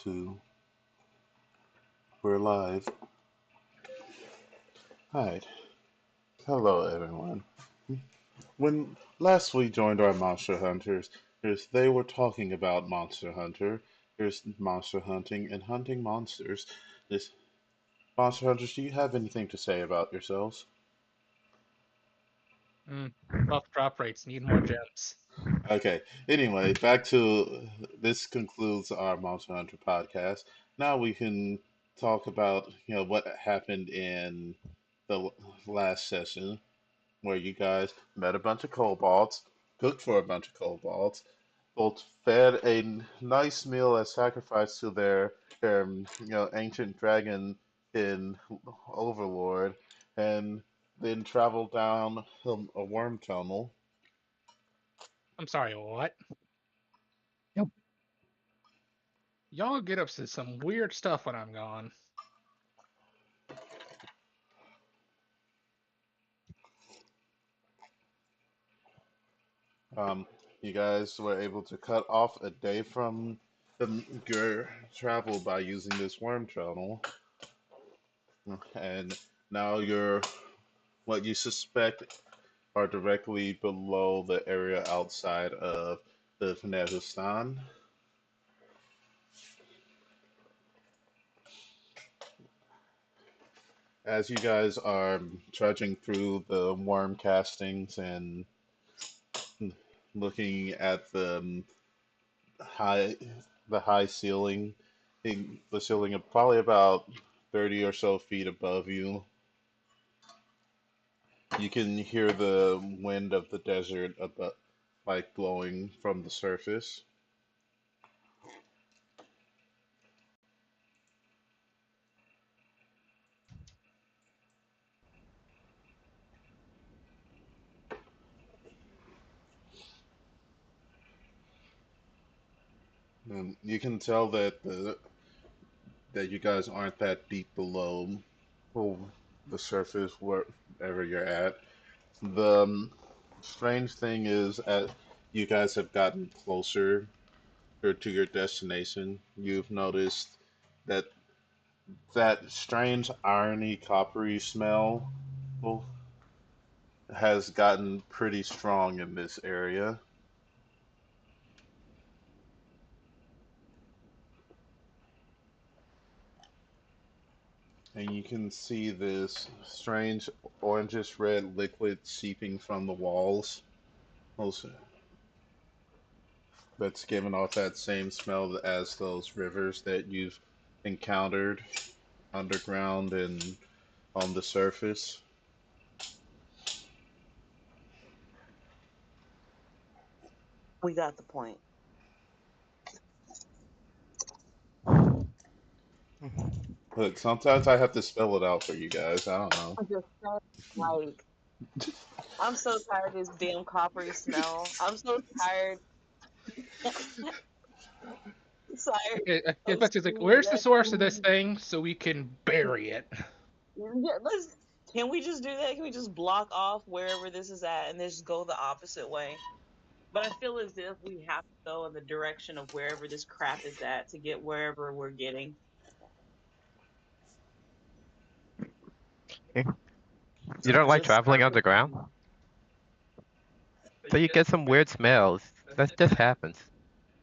Two. We're live. Hi. Hello, everyone. When last we joined our monster hunters, they were talking about Monster Hunter. There's monster hunting and hunting monsters. This monster hunters, do you have anything to say about yourselves? Mm, buff drop rates need more gems. Okay. Anyway, back to this concludes our Monster Hunter podcast. Now we can talk about what happened in the last session, where you guys met a bunch of kobolds, cooked for a bunch of kobolds, both fed a nice meal as sacrifice to their ancient dragon in Overlord, and then traveled down a worm tunnel. I'm sorry, what? Yep. Y'all get up to some weird stuff when I'm gone. Um, you guys were able to cut off a day from your travel by using this worm tunnel, and now you're what you suspect are directly below the area outside of the Fanazistan. As you guys are trudging through the worm castings and looking at high, the high ceiling, the ceiling of probably about 30 or so feet above you, you can hear the wind of the desert above, like blowing from the surface. And you can tell that you guys aren't that deep below well, the surface wherever you're at. The strange thing is, as you guys have gotten closer to your destination, you've noticed that that strange irony coppery smell well, has gotten pretty strong in this area. And you can see this strange orangish red liquid seeping from the walls. Also, that's giving off that same smell as those rivers that you've encountered underground and on the surface. We got the point. Look, sometimes I have to spell it out for you guys. I don't know. I'm just saying, like, I'm so tired of this damn coppery smell. I'm so tired. Tired of But it's like, seeing where's the red source of this food. thing so we can bury it? Yeah, can we just do that? Can we just block off wherever this is at and just go the opposite way? But I feel as if we have to go in the direction of wherever this crap is at to get wherever we're getting. You I don't like just, traveling underground? So you get some weird smells. That just happens.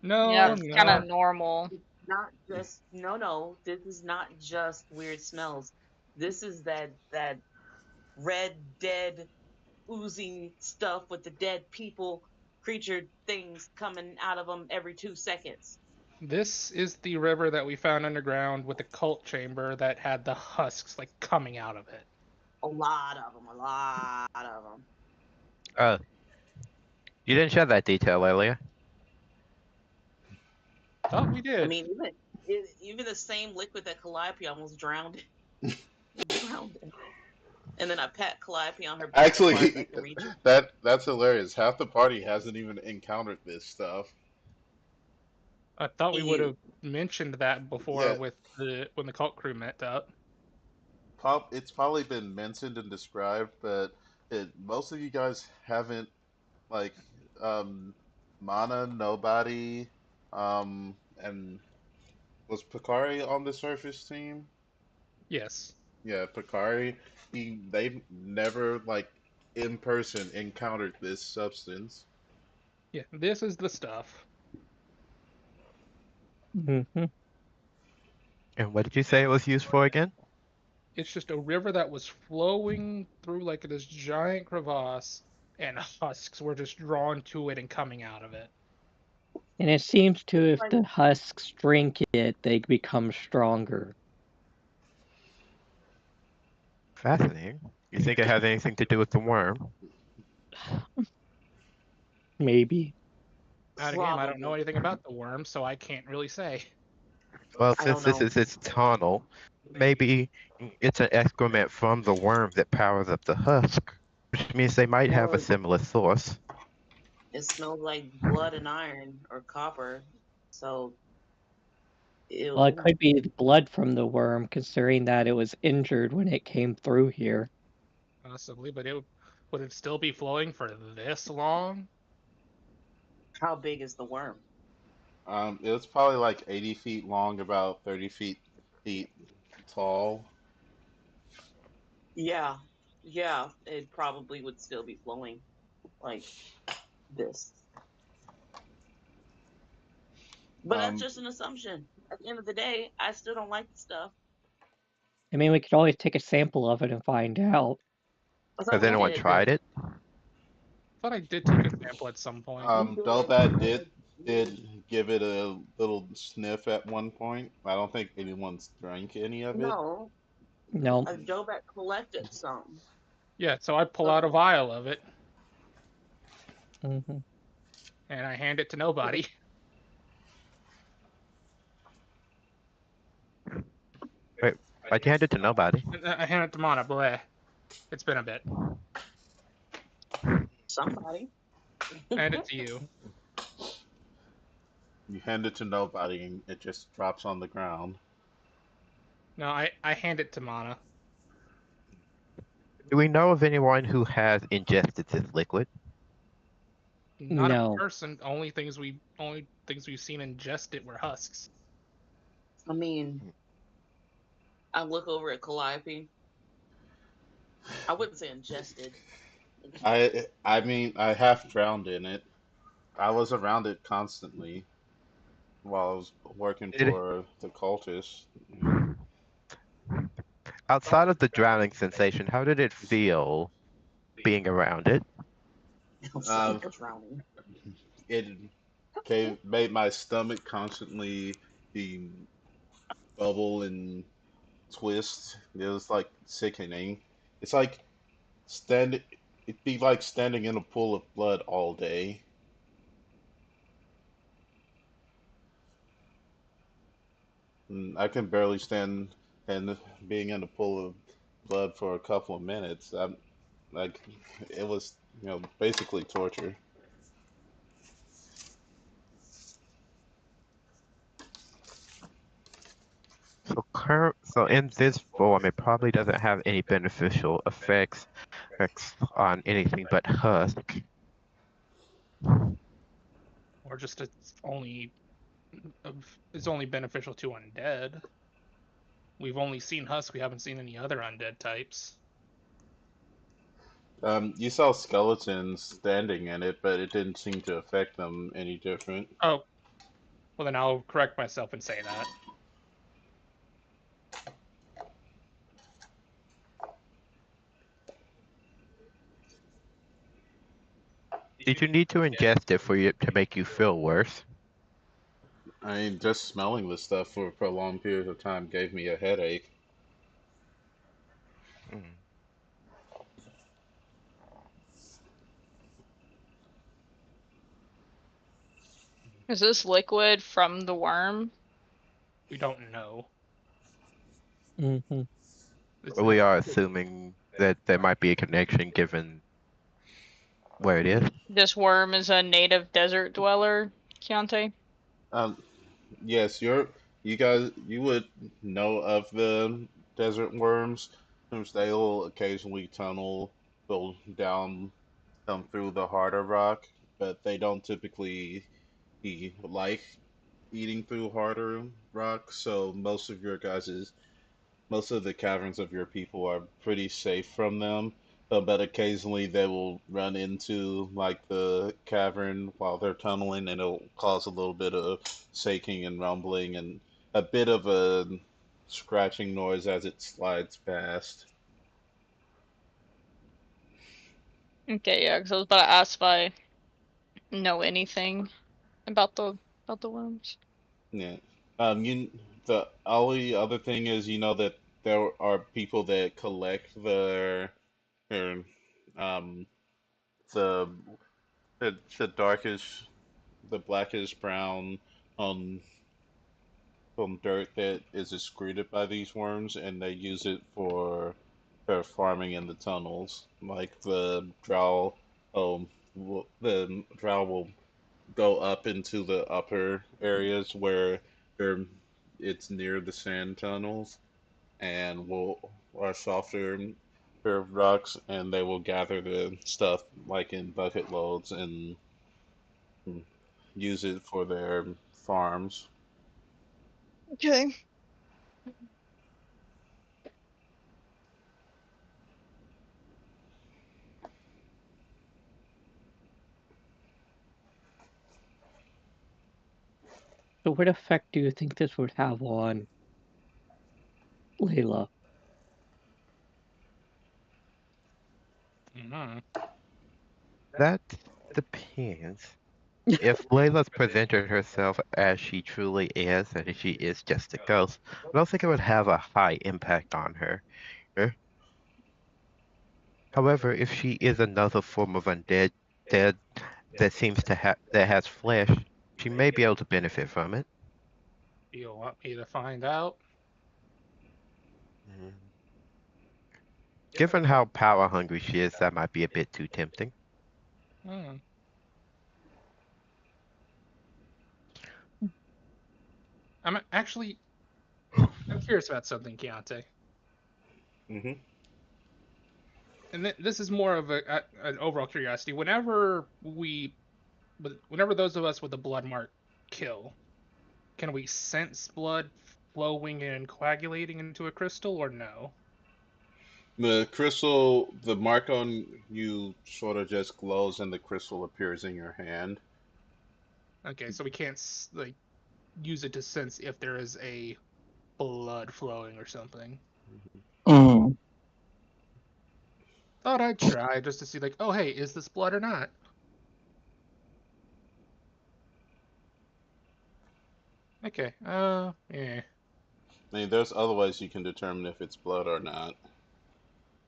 No, Yeah, it's kind no. of normal. it's not just no. This is not just weird smells. This is that red dead oozing stuff with the dead people creature things coming out of them every 2 seconds. This is the river that we found underground with the cult chamber that had the husks like coming out of it. A lot of them. A lot of them. Oh, you didn't share that detail earlier. Thought we I did. mean, even the same liquid that Calliope almost drowned, drowned in. And then I pat Calliope on her back as far as I Actually, can reach her. that's hilarious. Half the party hasn't even encountered this stuff. I thought we would You. have mentioned that before Yeah, with the when the cult crew met up. it's probably been mentioned and described, but most of you guys haven't like Mana, nobody, and Was Picari on the surface team? Yes. Yeah, Picari. They never like in person encountered this substance. Yeah, this is the stuff. Hmm. And what did you say it was used for again? It's just a river that was flowing through like this giant crevasse, and husks were just drawn to it and coming out of it. And it seems to, if Like, the husks drink it, they become stronger. Fascinating. You think it has anything to do with the worm? Maybe. Out of game, I don't know probably. anything about the worm, so I can't really say. Well, I don't since this know. is its tunnel, maybe it's an excrement from the worm that powers up the husk, which means they might have a Or similar source. it smells like blood and iron or copper. So, Well, it ew. could be the blood from the worm, considering that it was injured when it came through here. Possibly, but would it still be flowing for this long? How big is the worm? It was probably like 80 feet long, about 30 feet tall. Yeah. Yeah, it probably would still be flowing like this. But that's Um, just an assumption. At the end of the day, I still don't like the stuff. I mean, we could always take a sample of it and find out. I thought Has we anyone did, but tried it? Thought I did take a sample at some point. we did. Dolbat I did give it a little sniff at one point. I don't think anyone's drank any of it. no, No. a Dobek collected some. Yeah, so I pull But out a vial of it Hmm. and I hand it to nobody. Wait, why'd you hand it to nobody? I hand it to Mana. Bleh. It's been a bit. somebody. Hand it to you. You hand it to nobody and it just drops on the ground. No, I hand it to Mana. Do we know of anyone who has ingested this liquid? Not a No. person. Only things we've seen ingest it were husks. I mean, I look over at Calliope. I wouldn't say ingested. I mean, I half drowned in it. I was around it constantly while I was working Did it, for the cultists. outside of the drowning sensation, how did it feel being around it? It was Um, like drowning. it made my stomach constantly be bubble and twist. It was like sickening. It's like stand. It'd be like standing in a pool of blood all day. And I can barely stand and being in a pool of blood for a couple of minutes. I'm like, it was basically torture. So in this form, it probably doesn't have any beneficial effects on anything but husk. Or just it's only beneficial to undead. We've only seen husks. We haven't seen any other undead types. You saw skeletons standing in it, but it didn't seem to affect them any different. Oh, well then I'll correct myself and say that. Did you need to ingest it for it to make you feel worse? I mean, just smelling the stuff for a prolonged period of time gave me a headache. Mm. Is this liquid from the worm? We don't know. Hmm. We are assuming that there might be a connection given where it is. This worm is a native desert dweller, Chiante? Um, yes, you would know of the desert worms, since they'll occasionally go down, come through the harder rock, but they don't typically be like. eating through harder rock, so most of the caverns of your people are pretty safe from them. But occasionally they will run into like the cavern while they're tunneling, and it'll cause a little bit of shaking and rumbling and a bit of a scratching noise as it slides past. Okay, yeah, because I was about to ask if I know anything about the worms. Yeah. You the only other thing is you know that there are people that collect their um the the darkish the blackish brown um dirt that is excreted by these worms, and they use it for farming in the tunnels. Like the drow will go up into the upper areas where they're, it's near the sand tunnels, and will are softer rocks, and they will gather the stuff like in bucket loads and use it for their farms. Okay. So what effect do you think this would have on Layla? Mhm. That depends. If Layla's presented herself as she truly is, and if she is just a ghost, I don't think it would have a high impact on her. Eh, However, if she is another form of undead dead that seems to have that has flesh, she may be able to benefit from it. Do you want me to find out? Mm. Given how power hungry she is, that might be a bit too tempting. Hmm. I'm curious about something, Keontae. Hmm. And this is more of an overall curiosity. Whenever those of us with the blood mark kill, can we sense blood flowing and coagulating into a crystal, or no? The mark on you sort of just glows, and the crystal appears in your hand. Okay, so we can't like use it to sense if there is a blood flowing or something. Mm. Thought I'd try just to see, like, oh hey, is this blood or not? Okay. Yeah. I mean, there's other ways you can determine if it's blood or not.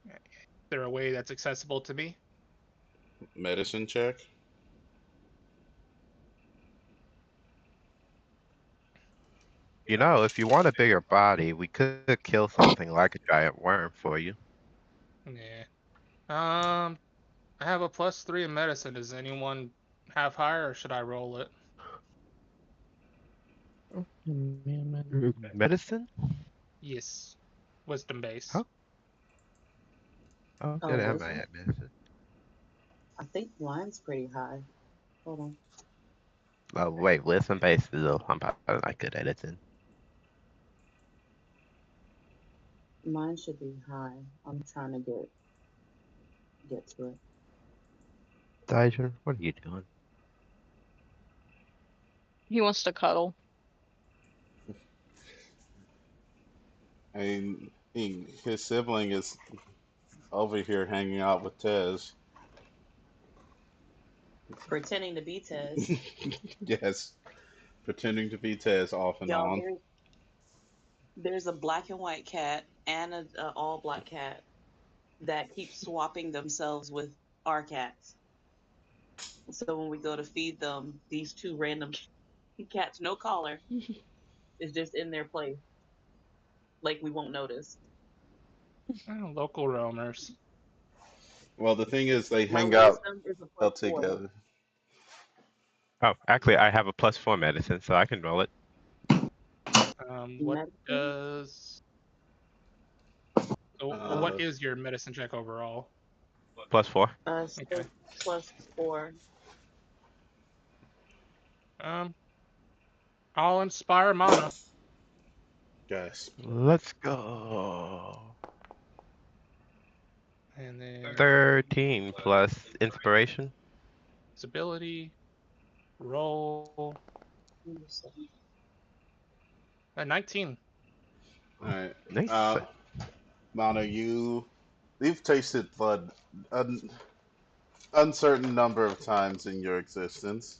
Is there a way that's accessible to me? Medicine check. If you want a bigger body, we could kill something like a giant worm for you. Yeah. I have a +3 in medicine. Does anyone have higher, or should I roll it? Medicine? Yes. Wisdom base. How? Oh, Oh, good. I might wisdom. have medicine. I think mine's pretty high. Hold on. Oh, wait, wisdom based is I'm probably not good at it then. Mine should be high. I'm trying to get to it. Dijon, what are you doing? He wants to cuddle. His sibling is over here hanging out with Tez. Pretending to be Tez. Yes, pretending to be Tez off and Y'all, on. there's a black and white cat and a all black cat that keeps swapping themselves with our cats. So when we go to feed them, these two random cats, no collar, is just in their place, like we won't notice. Oh, local roamers. Well, the thing is, they My hang out wisdom is a all +4. together. Oh, actually, I have a +4 medicine, so I can roll it. What Medicine? does so what Uh, is your medicine check overall? +4. Okay. +4. Um, I'll inspire mana. Guys. Let's go. And then 13 plus inspiration. his ability, roll, 19. Alright. Nice. Mana, you've tasted blood an uncertain number of times in your existence.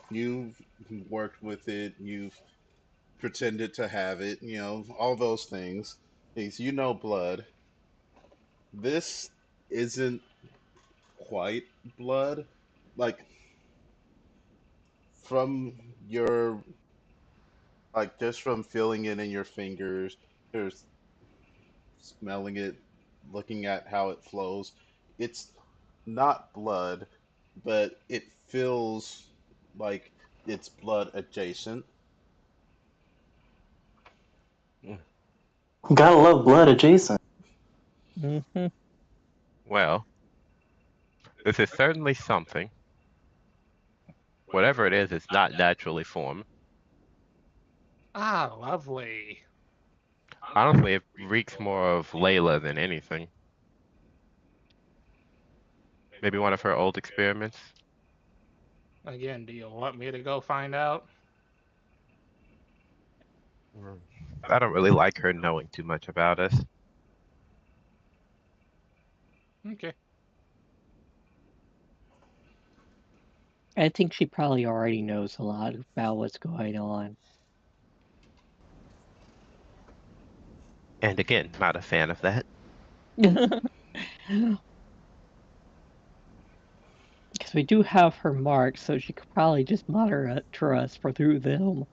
You've worked with it, you've pretended to have it, all those things. You know blood. This isn't quite blood. Like, from your, like, just from feeling it in your fingers, there's smelling it, looking at how it flows. It's not blood, but it feels like it's blood adjacent. Mm. Gotta love blood adjacent. Hmm. Well, this is certainly something. Whatever it is, it's not naturally formed. Ah, lovely. Honestly, it reeks more of Layla than anything. Maybe one of her old experiments. Again, do you want me to go find out? Mm. I don't really like her knowing too much about us. Okay. I think she probably already knows a lot about what's going on. And again, not a fan of that. Because we do have her marks, so she could probably just monitor us for through them.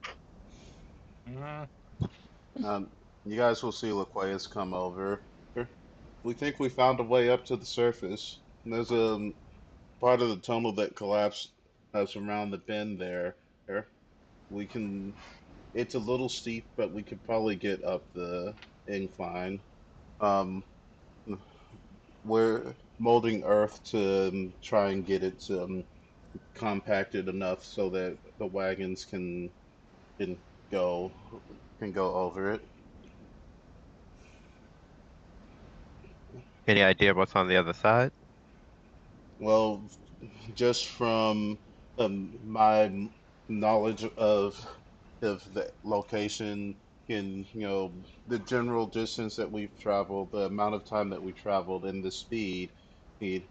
Mm, Um, you guys will see Laqueus come over. We think we found a way up to the surface. There's a part of the tunnel that collapsed us around the bend there. There. We can. It's a little steep, but we could probably get up the incline. Um, we're molding earth to try and get it compacted enough so that the wagons can go can go over it. Any idea what's on the other side? Well, just from my knowledge of the location and the general distance that we've traveled, the amount of time that we traveled, and the speed, even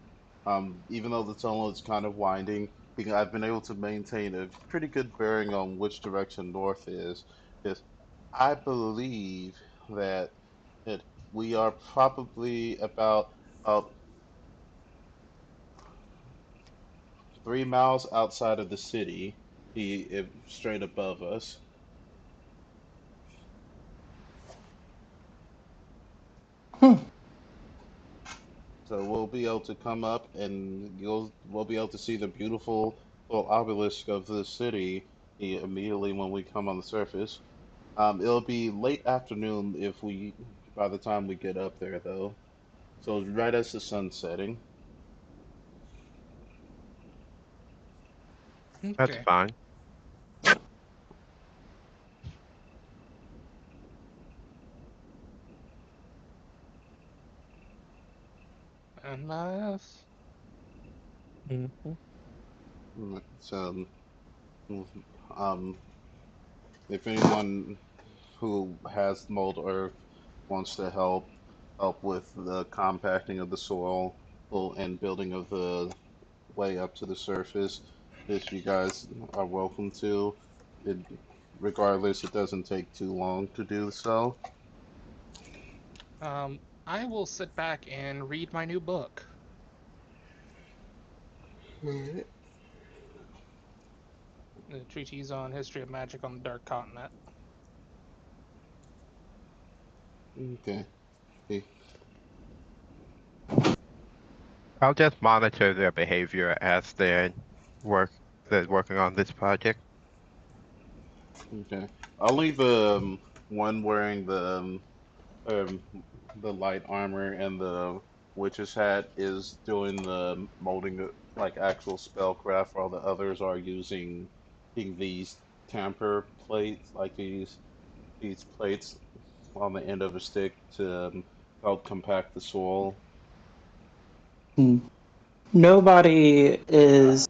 though the tunnel is kind of winding, I've been able to maintain a pretty good bearing on which direction north is. Because I believe that we are probably about 3 miles outside of the city, straight above us. Hmm. So we'll be able to come up and we'll be able to see the beautiful little obelisk of the city immediately when we come on the surface. It'll be late afternoon by the time we get up there though. So right as the sun's setting. That's okay. fine. And us. Hmm. So um, if anyone who has mold earth wants to help with the compacting of the soil and building of the way up to the surface, if you guys are welcome to. It, regardless, it doesn't take too long to do so. I will sit back and read my new book. Alright. The treatise on history of magic on the Dark Continent. Okay. Hey, I'll just monitor their behavior as work they're working on this project. okay. I'll leave one wearing um, the light armor and the witch's hat is doing the molding like actual spellcraft, while the others are using these tamper plates, like these plates on the end of a stick to help compact the soil. Hmm. Nobody is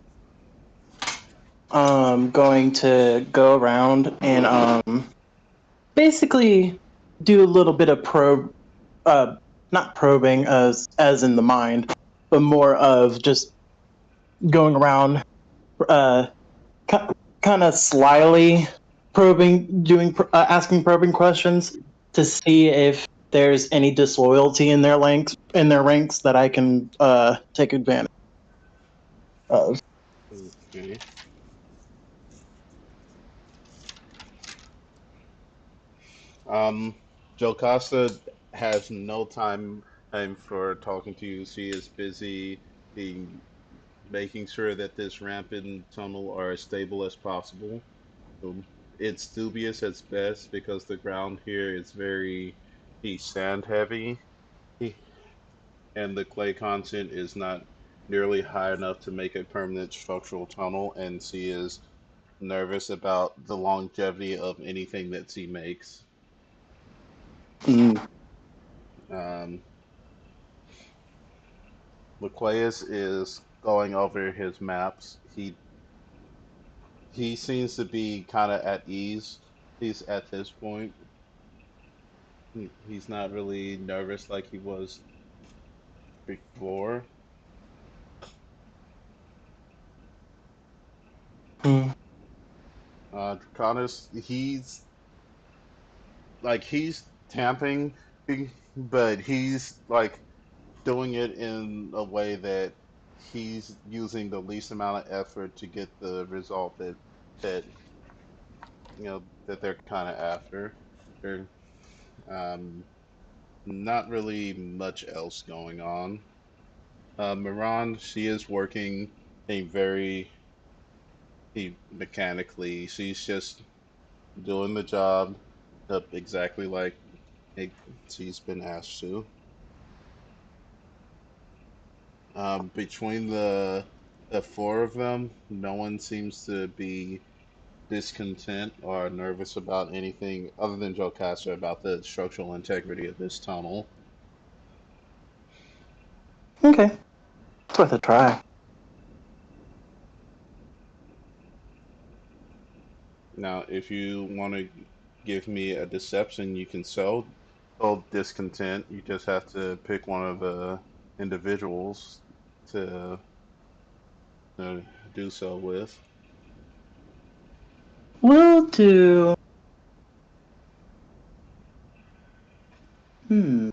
going to go around and basically do a little bit of not probing as in the mind, but more of just going around uh kind of slyly probing, asking probing questions to see if there's any disloyalty in their ranks that I can take advantage of. Okay. Um, Jocasta has no time for talking to you. She is busy being making sure that this ramp and tunnel are as stable as possible. It's dubious at best because the ground here is very sand heavy, and the clay content is not nearly high enough to make a permanent structural tunnel, and she is nervous about the longevity of anything that she makes. Mm. Um, Laqueus is going over his maps. He seems to be kind of at ease. He's at this point. He's not really nervous like he was before. Mm. Draconis, he's tamping, but he's like doing it in a way that he's using the least amount of effort to get the result that that they're kind of after. They're um, not really much else going on. Miran, she is working a very mechanically. She's just doing the job up exactly like it, she's been asked to. Between the four of them, no one seems to be discontent or nervous about anything other than Joe Castro about the structural integrity of this tunnel. Okay, it's worth a try. Now, if you want to give me a deception, you can sow discontent. You just have to pick one of the individuals to, to do so with. We'll do. Hmm.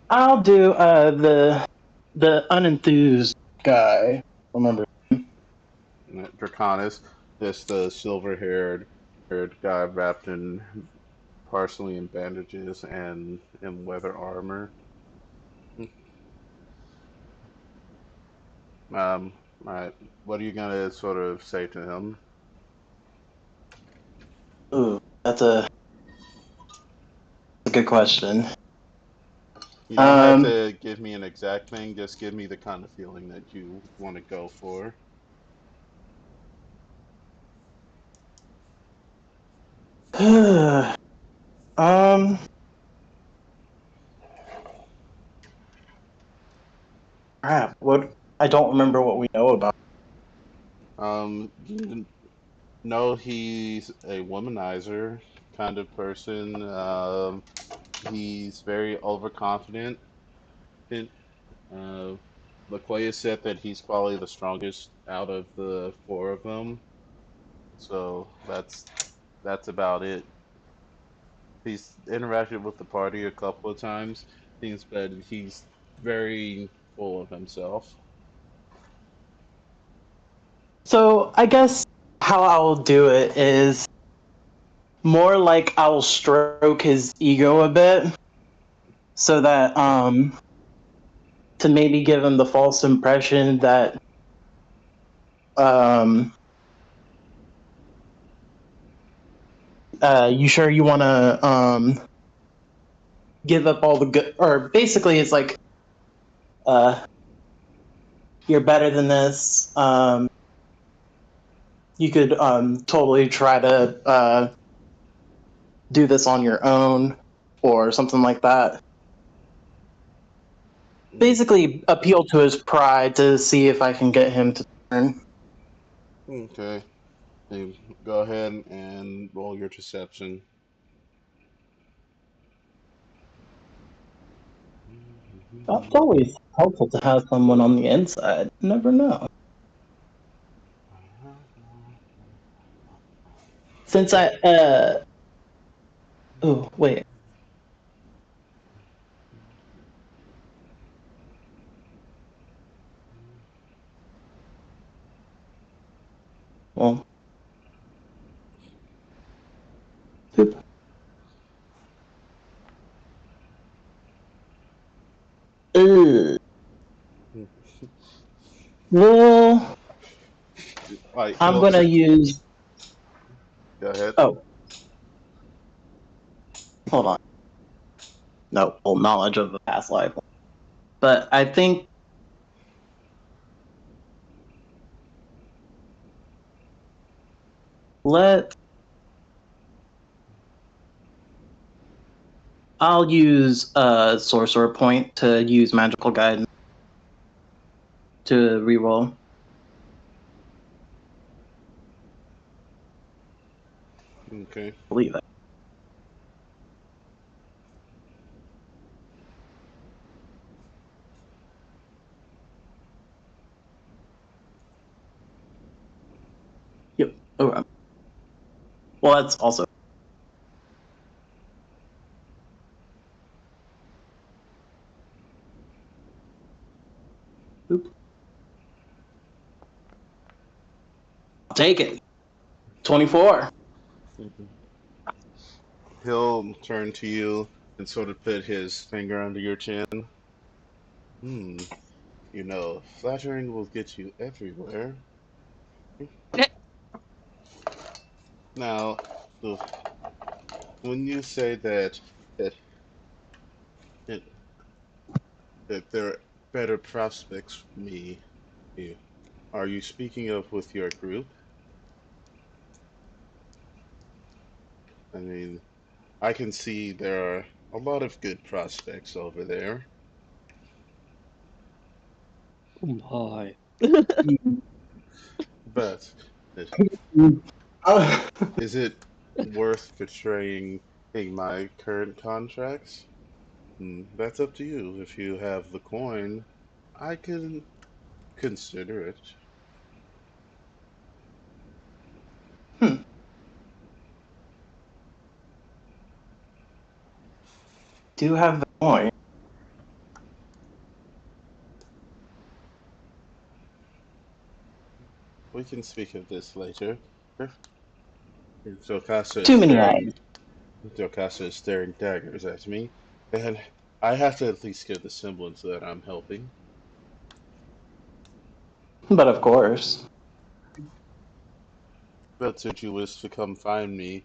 I'll do the unenthused guy. Remember. Draconis, just the silver haired guy wrapped in partially in bandages and in leather armor. Right. What are you gonna sort of say to him? Ooh, that's a good question. You don't have Um. to give me an exact thing, just give me the kind of feeling that you want to go for. um. Crap. What? I don't remember what we know about. You know he's a womanizer kind of person. He's very overconfident. Uh, Lakoya said that he's probably the strongest out of the four of them. So that's about it. He's interacted with the party a couple of times, things, but he's very full of himself. So I guess how I'll do it is more like I'll stroke his ego a bit, so that to maybe give him the false impression that um you sure you want to give up all the good, or basically it's like uh you're better than this. You could totally try to do this on your own or something like that. Basically, appeal to his pride to see if I can get him to turn. Okay. You go ahead and roll your deception. It's always helpful to have someone on the inside. You never know. Since oh wait. Well, poop. Ugh. Well, Like I'm he'll gonna use. go ahead. Oh, hold on. No full knowledge of the past life, but I think let I'll use a sorcerer point to use magical guidance to reroll. Okay. Believe it. Yep. Okay. Well, that's also. Oop. I'll take it. 24. He'll turn to you and sort of put his finger under your chin. Hmm. Flattering will get you everywhere. Now, the- when you say that that, that there are better prospects for me, you- are you speaking of with your group? I mean, I can see there are a lot of good prospects over there, Oh my. but it- Oh, is it worth betraying my current contracts? That's up to you. If you have the coin, I can consider it. hmm. Do have the coin. We can speak of this later. Jocasta is Too many staring. eggs. Jocasta is staring daggers at me, and I have to at least give the semblance that I'm helping. But of course. But should you wish to come find me,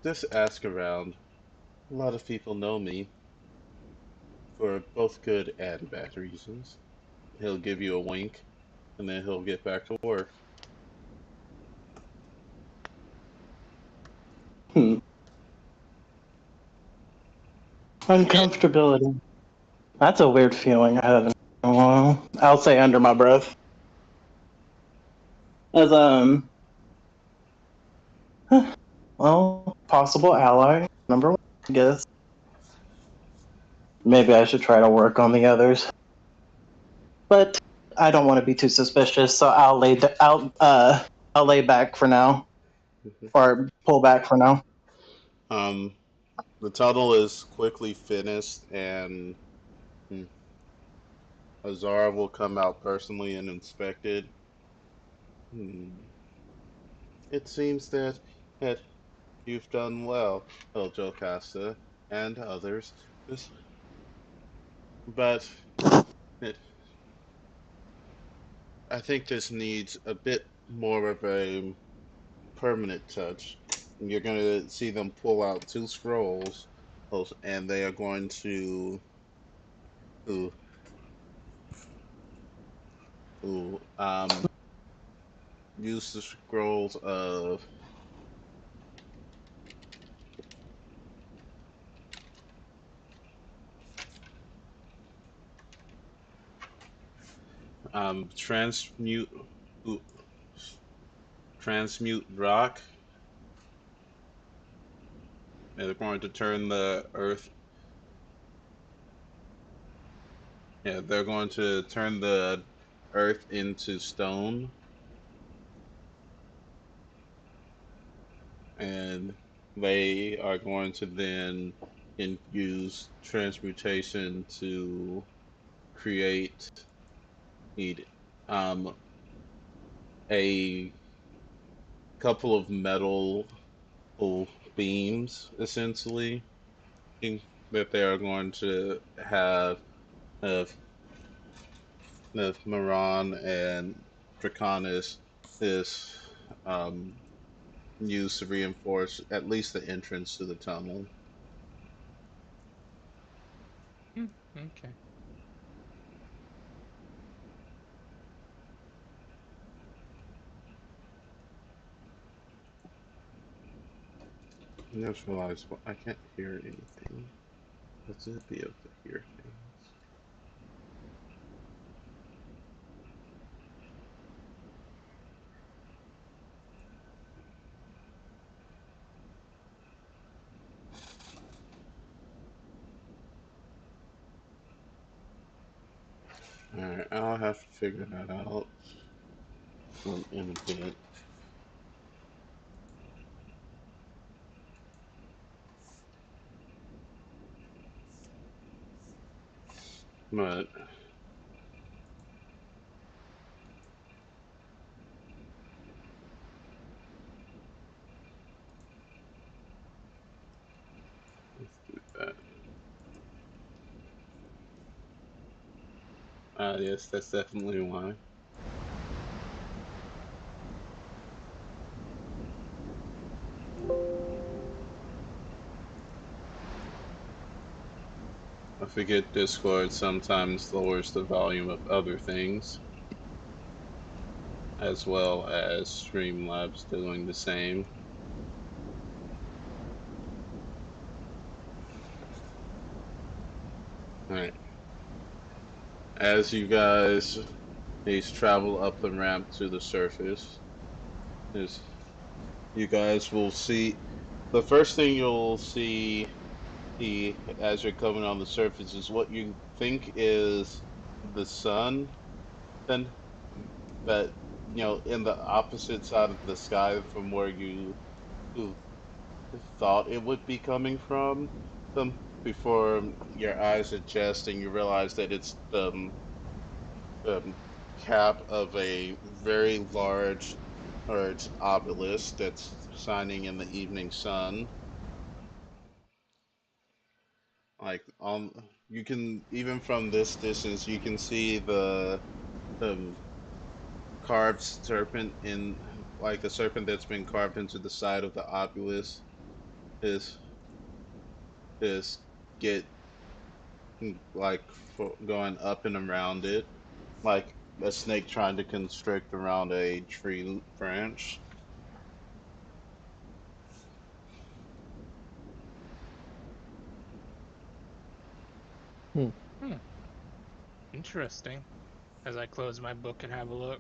just ask around. A lot of people know me for both good and bad reasons. He'll give you a wink, and then he'll get back to work. Hmm. Uncomfortability. That's a weird feeling I haven't in a while. I'll say under my breath. As well, possible ally number one, I guess. Maybe I should try to work on the others, but I don't want to be too suspicious, so I'll lay back for now or pull back for now. um, the tunnel is quickly finished, and hmm, Azara will come out personally and inspect it. Hmm. It seems that you've done well, El Jocasta, and others. This, but it, I think this needs a bit more of a permanent touch. You're gonna see them pull out two scrolls Tabernacles, and they are going to, to use the scrolls of transmute transmute rock. And they're going to turn the earth. Yeah, they're going to turn the earth into stone, and they are going to then use transmutation to create um, a couple of metal beams, essentially, that they are going to have of Moran and Draconis is um, used to reinforce at least the entrance to the tunnel. Okay. I just realized I can't hear anything. Let's be able to hear things. Alright, I'll have to figure that out in a bit. But let's do that. Yes, that's definitely why. I forget Discord sometimes lowers the volume of other things, as well as Streamlabs doing the same. Alright. As you guys travel up the ramp to the surface, is you guys will see the first thing you'll see as you're coming on the surface is what you think is the sun, then but in the opposite side of the sky from where you thought it would be coming from, before your eyes adjust and you realize that it's the cap of a very large obelisk that's shining in the evening sun. Like you can, even from this distance, you can see the carved serpent in, like a serpent that's been carved into the side of the obelisk is is get like going up and around it, like a snake trying to constrict around a tree branch. Hmm. Interesting. As I close my book and have a look.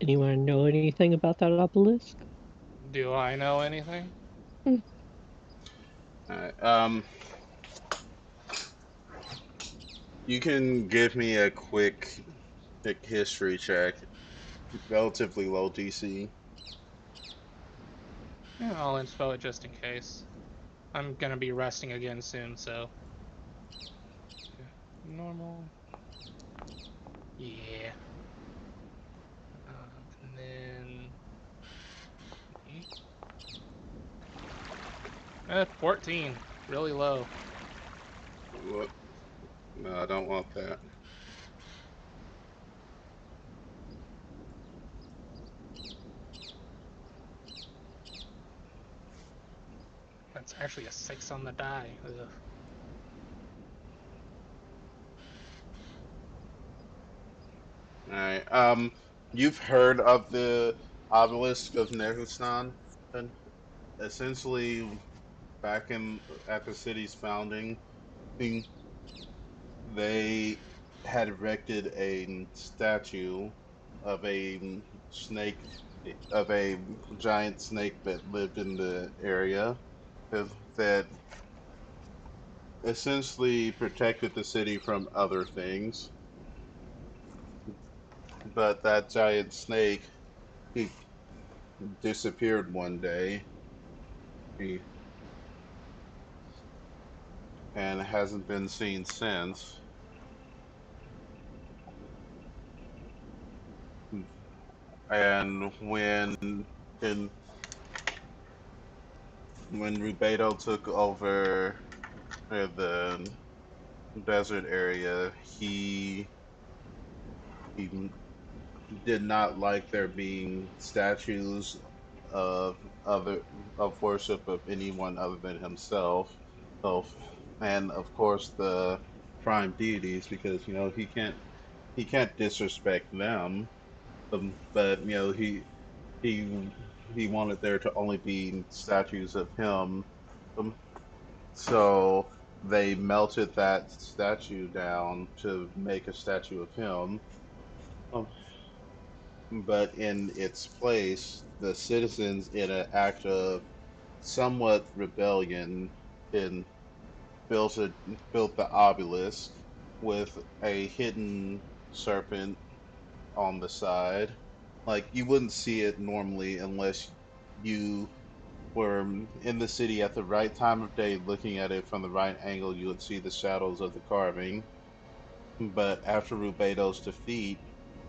Anyone know anything about that obelisk? Do I know anything? Alright, you can give me a quick history check. Relatively low DC. Yeah, I'll inspo it just in case. I'm gonna be resting again soon, so yeah. Normal. Yeah. And then 8. 14. Really low. What? No, I don't want that. That's actually a 6 on the die. Ugh. All right. You've heard of the obelisk of Nehushtan? And essentially, back in at the city's founding, they had erected a statue of a snake, of a giant snake that lived in the area that essentially protected the city from other things. But that giant snake, he disappeared one day. He and hasn't been seen since. And in, when Rubedo took over the desert area, he did not like there being statues of other of worship of anyone other than himself. So, and of course the prime deities, because he can't disrespect them. But he he wanted there to only be statues of him. Um, so they melted that statue down to make a statue of him. Um, but in its place, the citizens, in an act of somewhat rebellion, in built a built the obelisk with a hidden serpent on the side. Like you wouldn't see it normally unless you were in the city at the right time of day, looking at it from the right angle. You would see the shadows of the carving. But after Rubedo's defeat,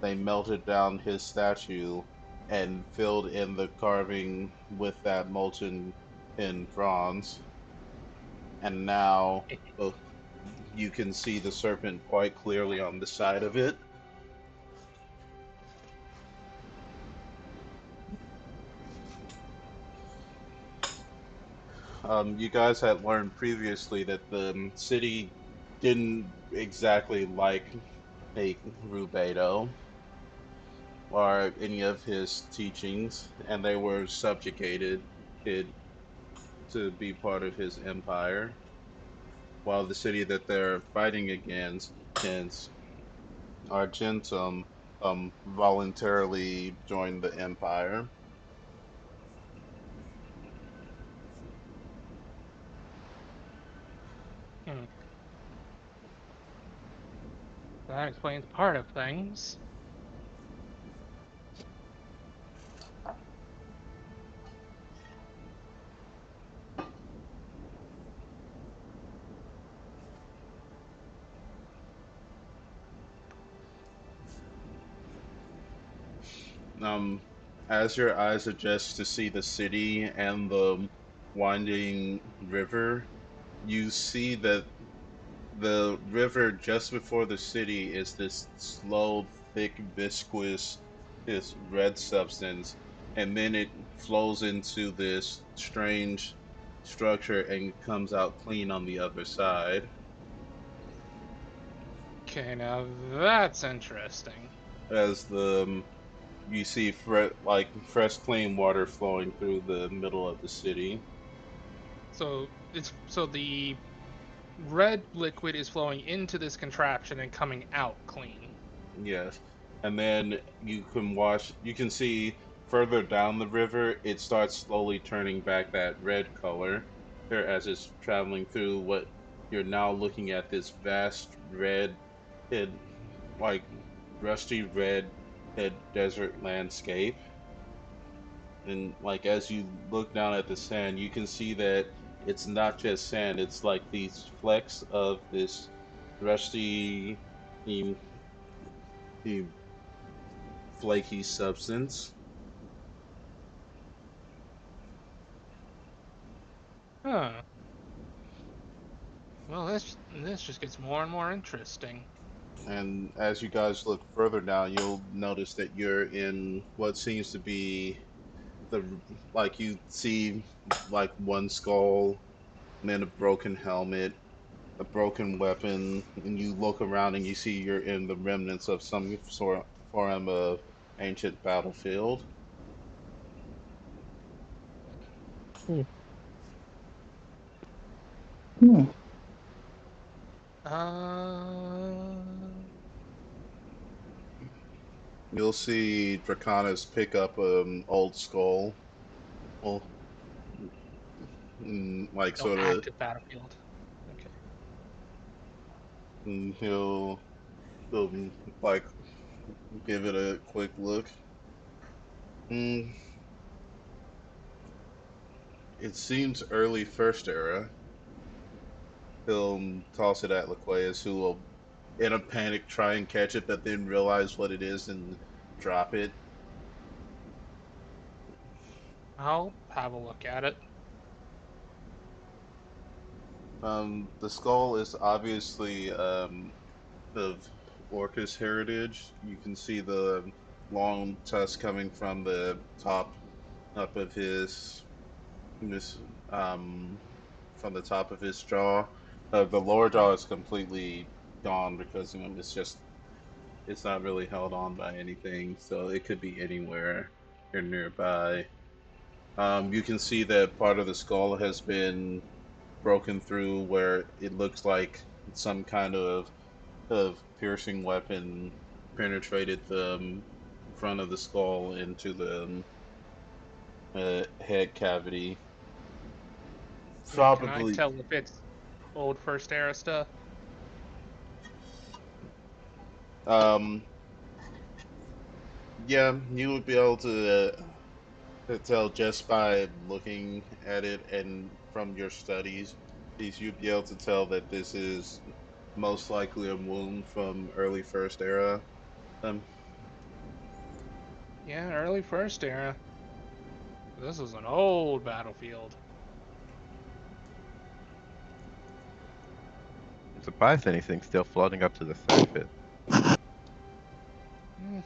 they melted down his statue and filled in the carving with that molten in bronze. And now you can see the serpent quite clearly on the side of it. You guys had learned previously that the city didn't exactly like Rubedo or any of his teachings, and they were subjugated it, to be part of his empire, while the city that they're fighting against, hence Argentum, voluntarily joined the empire. Hmm. That explains part of things. Um, as your eyes adjust to see the city and the winding river, you see that the river just before the city is this slow, thick, viscous, this red substance, and then it flows into this strange structure and comes out clean on the other side, Okay, now that's interesting. as you see like fresh, clean water flowing through the middle of the city. So the red liquid is flowing into this contraption and coming out clean. Yes. And then you can see further down the river, it starts slowly turning back that red color there as it's traveling through what you're now looking at, this vast red, it, like rusty red desert landscape. And like as you look down at the sand, you can see that it's not just sand, it's like these flecks of this rusty, um, flaky substance. Huh. Well, this just gets more and more interesting. And as you guys look further down, you'll notice that you're in what seems to be the like you see like one skull, and then a broken helmet, a broken weapon, and you look around and you see you're in the remnants of some sort form of ancient battlefield. Hmm. Hmm. Uh, You'll see Dracanis pick up an old skull, well, like no sort of, active battlefield. Okay. and he'll like give it a quick look. Mm, it seems early First Era. He'll toss it at Laqueus, who will, in a panic, try and catch it, but then realize what it is and drop it. I'll have a look at it. The skull is obviously of Orcus heritage. You can see the long tusk coming from the top up of his from the top of his jaw. The lower jaw is completely gone because it's not really held on by anything, so it could be anywhere here nearby. You can see that part of the skull has been broken through where it looks like some kind of piercing weapon penetrated the front of the skull into the head cavity. Yeah, can I Probably, tell if it's old first era stuff? um, yeah, you would be able to tell just by looking at it and from your studies. You'd be able to tell that this is most likely a wound from early First Era. Um, Yeah, early first era. This is an old battlefield. I'm surprised anything's still floating up to the surface. Hmm.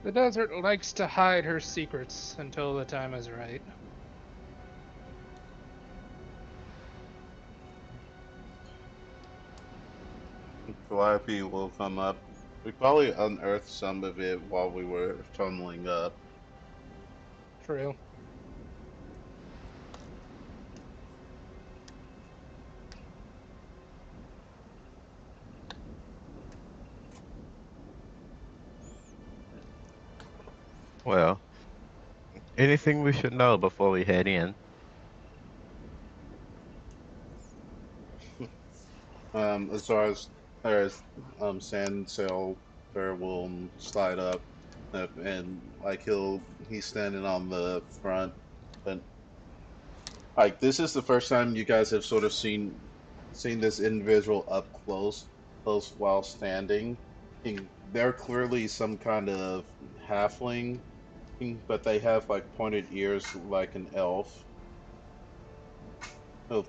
The desert likes to hide her secrets until the time is right. Calliope will come up. We probably unearthed some of it while we were tunneling up. True. Well, anything we should know before we head in? As far as Sand Sail Bear will slide up, and like he's standing on the front, but like this is the first time you guys have sort of seen this individual up close while standing. They're clearly some kind of halfling, but they have like pointed ears like an elf. Oh,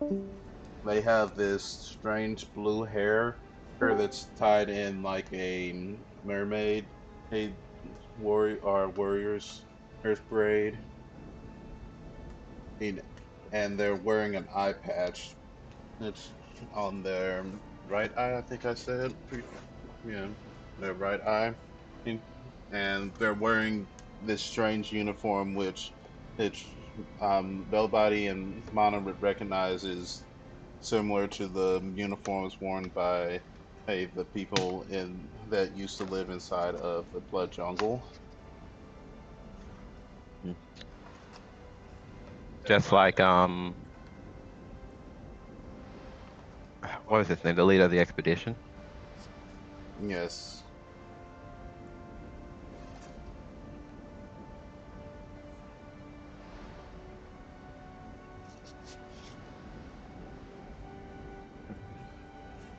they have this strange blue hair that's tied in like a mermaid, a warrior's braid, and they're wearing an eye patch. It's on their right eye, I think I said. Yeah, their right eye, and they're wearing this strange uniform, which Bellbody and Mana would recognize as similar to the uniforms worn by the people in that used to live inside of the Blood Jungle. Hmm. Just like what is his name? The leader of the expedition. Yes.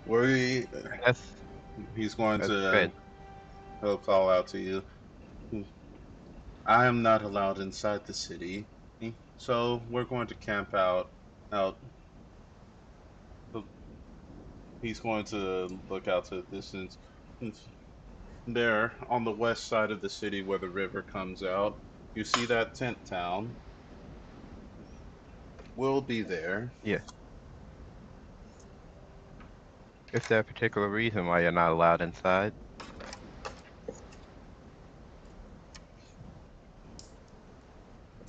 We That's he's going that's to good. he'll call out to you. I am not allowed inside the city, so we're going to camp out he's going to look out to the distance. There, on the west side of the city where the river comes out, you see that tent town. We'll be there. Yeah. Is there a particular reason why you're not allowed inside?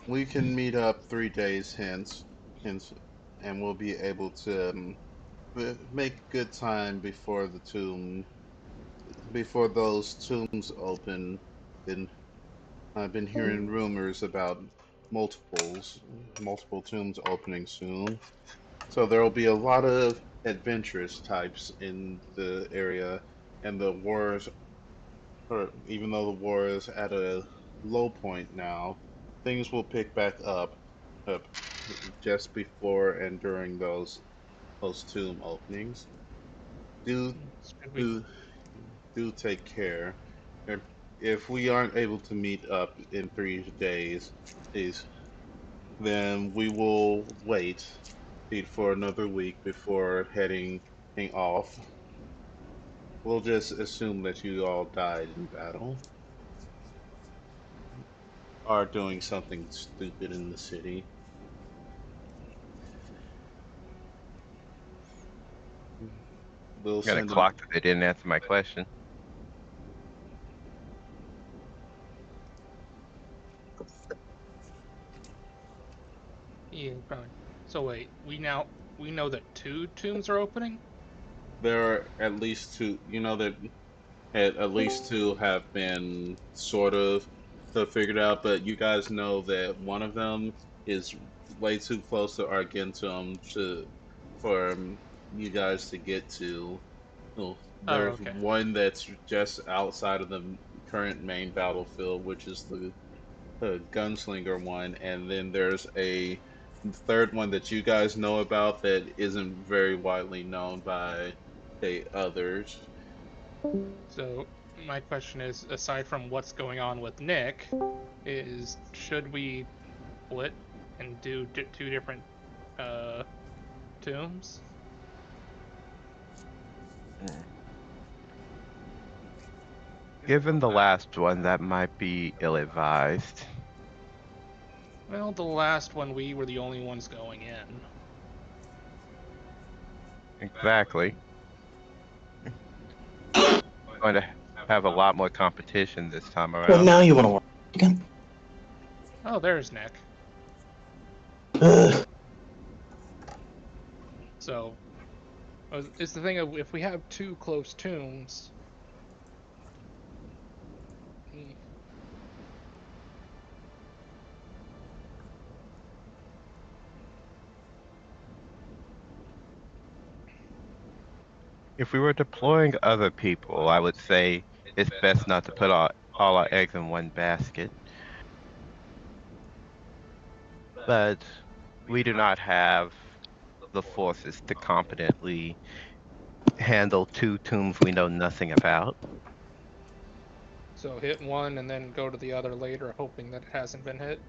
We can meet up 3 days hence, and we'll be able to make good time before those tombs open. Been I've been hearing rumors about multiple tombs opening soon. So there will be a lot of adventurous types in the area, and the wars, or even though the war is at a low point now, things will pick back up just before and during those tomb openings. Do Should we? do do take care. If if we aren't able to meet up in 3 days, is then we will wait for another week before heading off. We'll just assume that you all died in battle or doing something stupid in the city. We'll Got a send them. clock that they didn't answer my question. Yeah, probably. So wait, we know that 2 tombs are opening. There are at least two. You know that at least two have been sort of figured out, but you guys know that one of them is way too close to Argentum for you guys to get to. Well, Oh, there's okay. one that's just outside of the current main battlefield, which is the gunslinger one, and then there's a third one that you guys know about that isn't very widely known by the others. So my question is, aside from what's going on with Nick, is should we split and do 2 different uh tombs? Given the last one, that might be ill-advised. Well, the last one we were the only ones going in. Exactly. Going to have a lot more competition this time Well, around. now you want to watch again? Oh, there's Nick. Ugh. So it's the thing of if we have 2 close tombs. If we were deploying other people, I would say it's best not to put all our eggs in one basket. But we do not have the forces to competently handle 2 tombs we know nothing about. So hit one and then go to the other later, hoping that it hasn't been hit.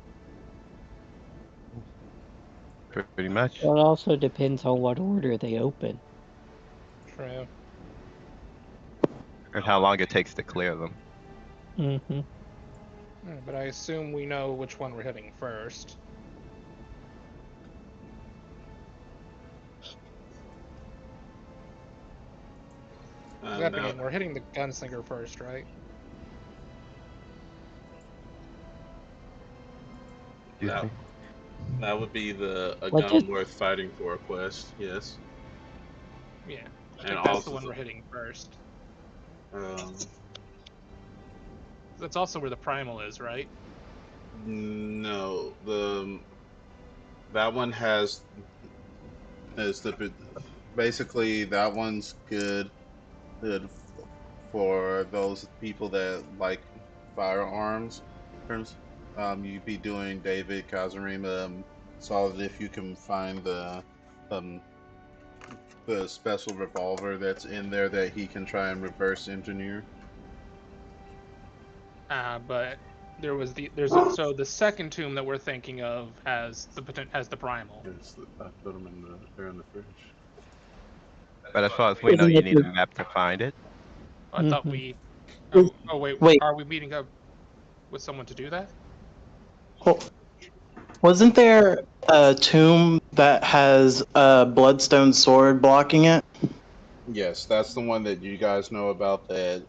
Pretty much. Well, it also depends on what order they open. True. And how long it takes to clear them. Mm-hmm. But I assume we know which one we're hitting first. That Now, being, we're hitting the gunslinger first, right? Excuse that me. that would be a What did gun worth fighting for quest, yes, Yeah. I and think that's the also one we're hitting first. um, That's also where the primal is, right? no, that one has the basically that one's good for those people that like firearms. Terms, you'd be doing David Kazarima solid if you can find um the special revolver that's in there that he can try and reverse engineer. But so the second tomb that we're thinking of has the primal. Yes, I put them in they're in the fridge. But as far as we know, Isn't you it need a the- map to find it. I thought Mhm. we. Is- Oh wait, wait. are we meeting up with someone to do that? Well, wasn't there a tomb that has a bloodstone sword blocking it? Yes, that's the one that you guys know about that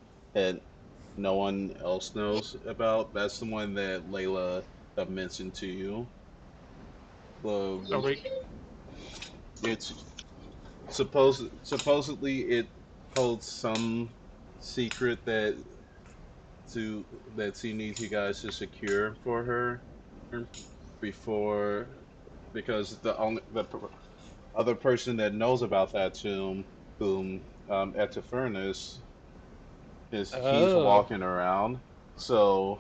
no one else knows about. That's the one that Layla mentioned to you. Are The we? it's supposedly it holds some secret that she needs you guys to secure for her before, because the other person that knows about that tomb, whom Etafernus, is he's Oh, walking around. So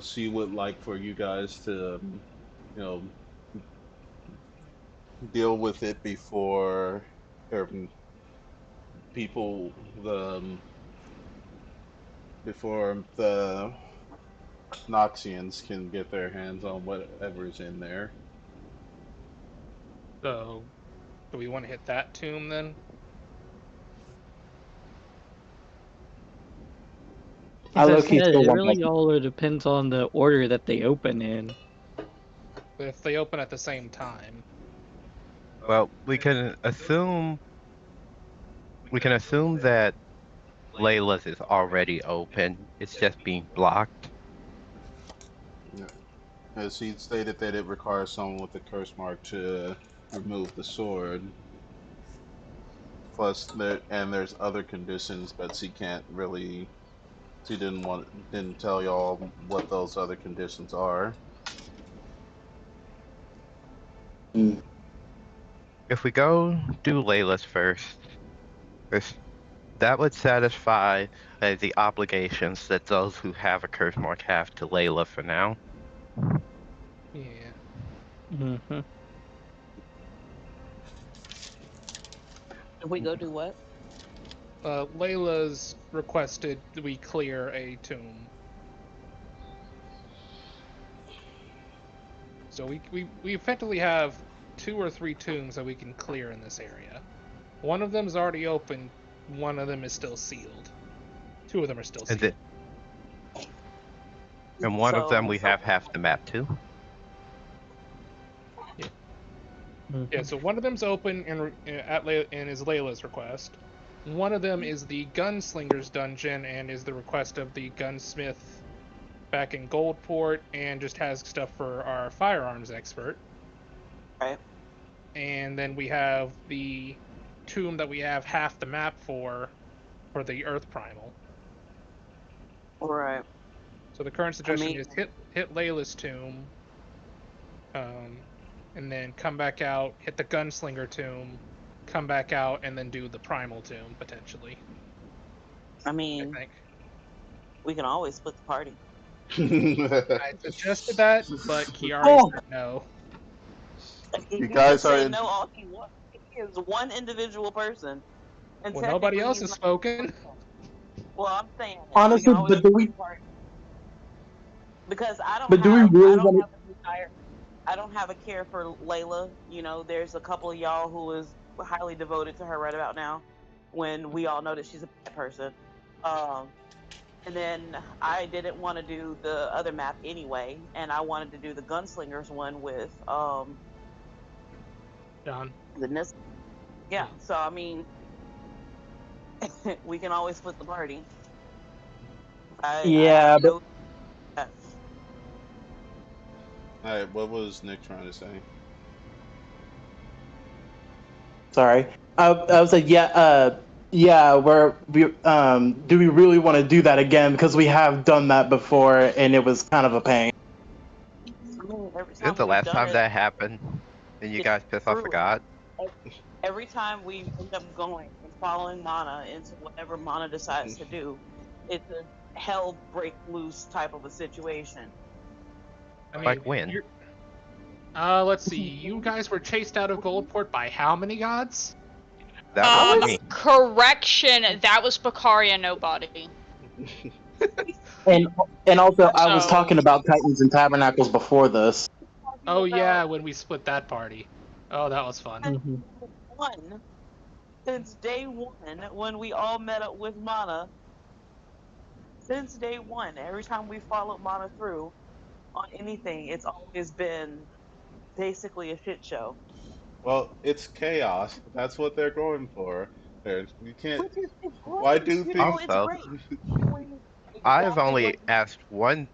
she would like for you guys to you know deal with it before people before the Noxians can get their hands on whatever's in there. so do we want to hit that tomb then? I As I low-key said, still it want really that. all depends on the order that they open in. If they open at the same time. Well, we can assume that Layla's is already open. It's just being blocked. Yeah. As he stated that it requires someone with a curse mark to remove the sword. Plus, there's other conditions, but she can't really. She didn't tell y'all what those other conditions are. Mm. If we go do Layla's first, this- that would satisfy the obligations that those who have a curse mark have to Layla for now. Yeah. Hmm. If we go do what? Layla's requested we clear a tomb. So we effectively have 2 or 3 tombs that we can clear in this area. One of them is already open. One of them is still sealed. 2 of them are still And, sealed. and one of them So, we have half the map too. Yeah. So one of them's open and is Layla's request. One of them is the Gunslinger's dungeon and is the request of the gunsmith back in Goldport and just has stuff for our firearms expert. right, And then we have the tomb that we have half the map for the Earth Primal. right. So the current I suggestion mean, is hit Layla's tomb, and then come back out, hit the Gunslinger tomb, come back out, and then do the Primal tomb potentially. I I mean, think we can always split the party. I suggested that, but Kiari Oh, said no. He You can guys are say in. no all he wants. He is one individual person, and Well, nobody technically else he's has not. spoken. Well, I'm saying it. We can honestly, always but do split we? the party because I don't But do we have. I really don't want have a desire. I don't have a care for Layla. You know, there's a couple of y'all who is highly devoted to her right about now, when we all know that she's a bad person. Um, and then I didn't want to do the other map anyway, and I wanted to do the Gunslingers one with John. the Nis. Yeah, so I mean, we can always split the party. I have Yeah, but no. All right, what was Nick trying to say? sorry. I was like, yeah. Do we really want to do that again? Because we have done that before, and it was kind of a pain. I mean, every Isn't time the we've last done time it, that happened and you get guys pissed off a through it. god? Every time we end up going and following Mana into whatever Mana decides to do, it's a hell break loose type of a situation. I mean, Like when? you're. Let's see. You guys were chased out of Goldport by how many gods? That wasn't me. Correction, that was Bakaria nobody. And and also, I was So, talking about Titans and Tabernacles before this. Oh yeah, when we split that party. Oh, that was fun. Hmm. One since day one when we all met up with Mana. Since day one, every time we followed Mana through on anything, it's always been basically a shit show. Well, it's chaos. That's what they're going for. You can't. Which is Why great. do You know, things? it's Also, great. Doing I've exactly what only asked one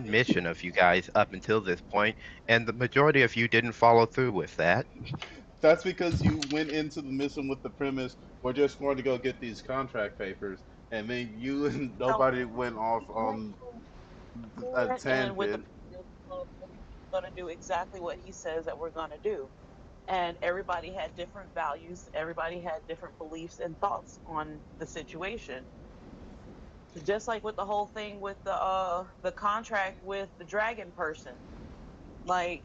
mission of you guys up until this point, and the majority of you didn't follow through with that. That's because you went into the mission with the premise we're just going to go get these contract papers, and then you and no, nobody went off on a and with the tangent. going to do exactly what he says that we're going to do. And everybody had different values, everybody had different beliefs and thoughts on the situation. Just like with the whole thing with the contract with the dragon person. Like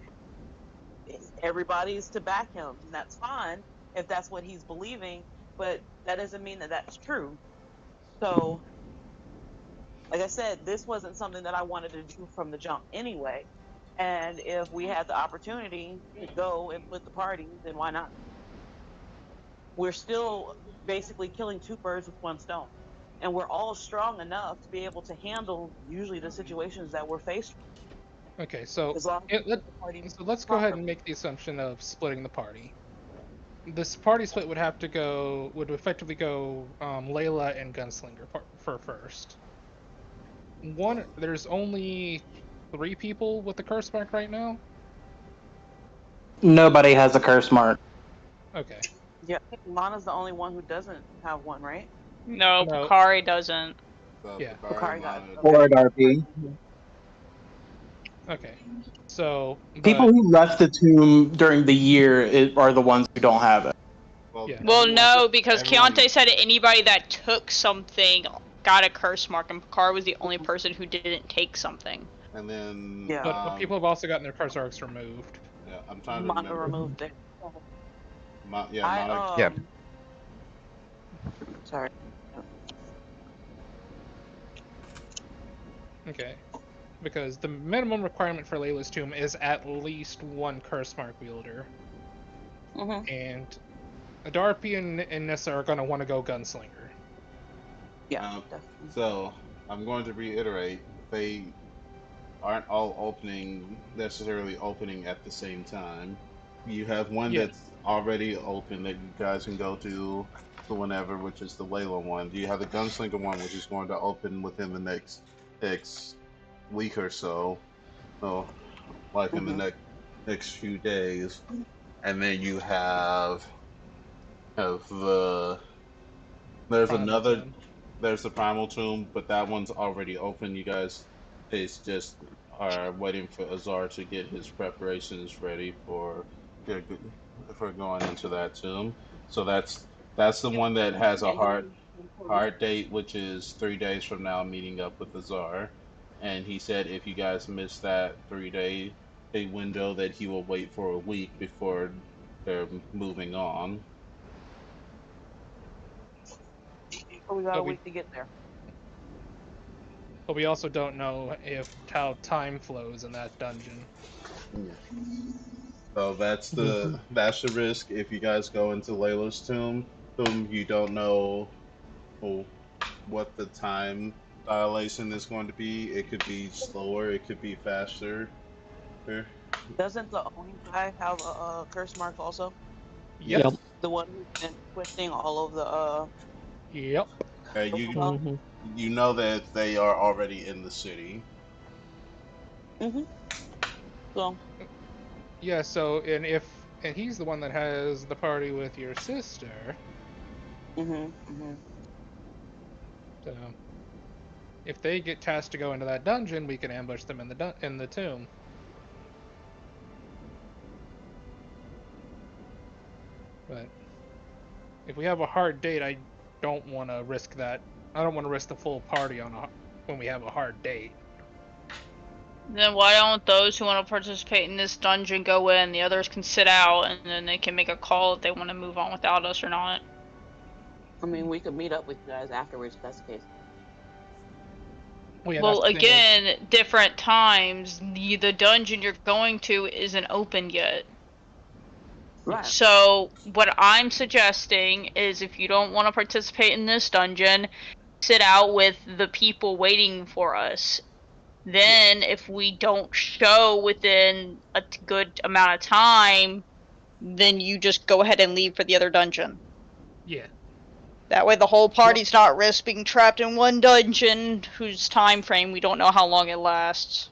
everybody's to back him, and that's fine if that's what he's believing, but that doesn't mean that that's true. So, like I said, this wasn't something that I wanted to do from the jump anyway. And if we had the opportunity to go and split the party, then why not? We're still basically killing two birds with one stone. And we're all strong enough to be able to handle usually the situations that we're faced with, Okay, so as long as we split the party let's go ahead and properly. make the assumption of splitting the party. This party split would effectively go Layla and Gunslinger for first. There's only 3 people with the curse mark right now. Nobody has a curse mark. Okay. Yeah, I think Lana's the only one who doesn't have one, right? No, No. Bakari doesn't. So Yeah. Bakari got Bakari Or at RP. Okay. So People who left the tomb during the year are the ones who don't have it. well, Yeah. Well, everyone, no, because everyone, Keontae said anybody that took something got a curse mark, and Bakari was the only person who didn't take something. and then Yeah. But people have also gotten their curse marks removed. yeah, I'm trying to Mana remember. removed it. Yeah, Monica. Yeah. Sorry. Okay. Because the minimum requirement for Layla's tomb is at least 1 curse mark wielder. Mm-hmm. And Adarpi and Nissa are going to want to go Gunslinger. Yeah, definitely. So I'm going to reiterate, they aren't all necessarily opening at the same time. You have one Yeah. that's already open that you guys can go to whenever, which is the Layla one. You have the Gunslinger one, which is going to open within the next week or so. So, like in the Mm-hmm. next few days, and then you have there's Primal another Tomb. there's the Primal Tomb, but that one's already open. You guys is just are waiting for Azar to get his preparations ready for going into that tomb. So that's the one that has a hard date, which is 3 days from now, meeting up with Azar. And he said if you guys miss that 3 day window, that he will wait for a week before they're moving on. So we got But a we week to get there. but we also don't know how time flows in that dungeon. Yeah. So that's the risk if you guys go into Layla's tomb. You don't know oh, what the time dilation is going to be. It could be slower. It could be faster. Sure. Doesn't the Oni guy have a curse mark also? Yep. Yes. Yep. The one who's been twisting all of Yep. the well? Hmm. You know that they are already in the city. Mm-hmm. So Yeah, so and he's the one that has the party with your sister. mm-hmm. So if they get tasked to go into that dungeon, we can ambush them in the tomb. But if we have a hard date, I don't want to risk that. I don't want to risk the full party when we have a hard date. Then why don't those who want to participate in this dungeon go in, the others can sit out, and then they can make a call if they want to move on without us or not? I mean, we could meet up with you guys afterwards if that's the case. Well, yeah, that's Well, the thing is, again, different times. The dungeon you're going to isn't open yet. Right. So what I'm suggesting is, if you don't want to participate in this dungeon, sit out with the people waiting for us. Then, if we don't show within a good amount of time, then you just go ahead and leave for the other dungeon. Yeah. That way the whole party's not at risk being trapped in one dungeon whose time frame we don't know how long it lasts.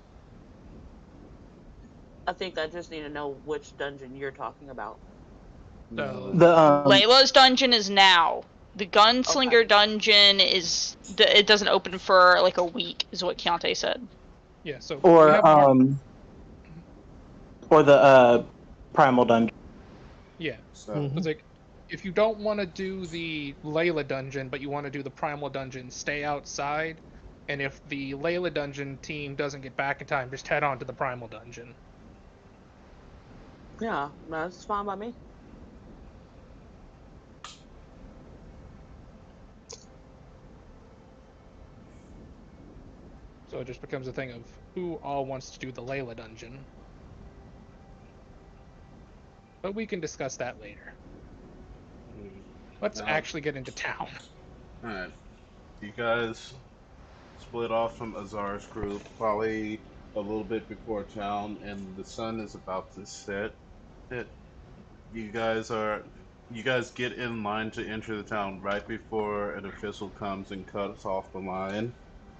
I think I just need to know which dungeon you're talking about. So The Layla's dungeon is now. The Gunslinger dungeon it doesn't open for like a week, is what Keontae said. yeah, so we or have Mar- or the primal dungeon. yeah. So, So it's like, if you don't want to do the Layla dungeon, but you want to do the primal dungeon, stay outside. And if the Layla dungeon team doesn't get back in time, just head on to the primal dungeon. Yeah, that's fine by me. So it just becomes a thing of who all wants to do the Layla dungeon. But we can discuss that later. Let's actually get into town. alright. You guys split off from Azar's group probably a little bit before town, and the sun is about to set. It, you guys get in line to enter the town right before an official comes and cuts off the line.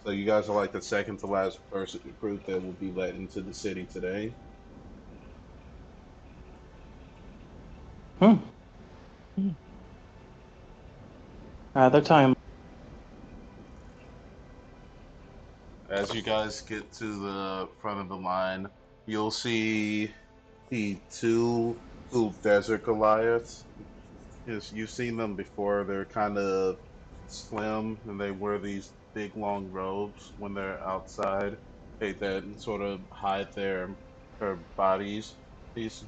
So you guys are like the second to last group that will be let into the city today. Rather time. As you guys get to the front of the line, you'll see the two desert Goliaths. Yes, you've seen them before. They're kind of slim, and they wear these big long robes when they're outside. They then sort of hide their bodies. These,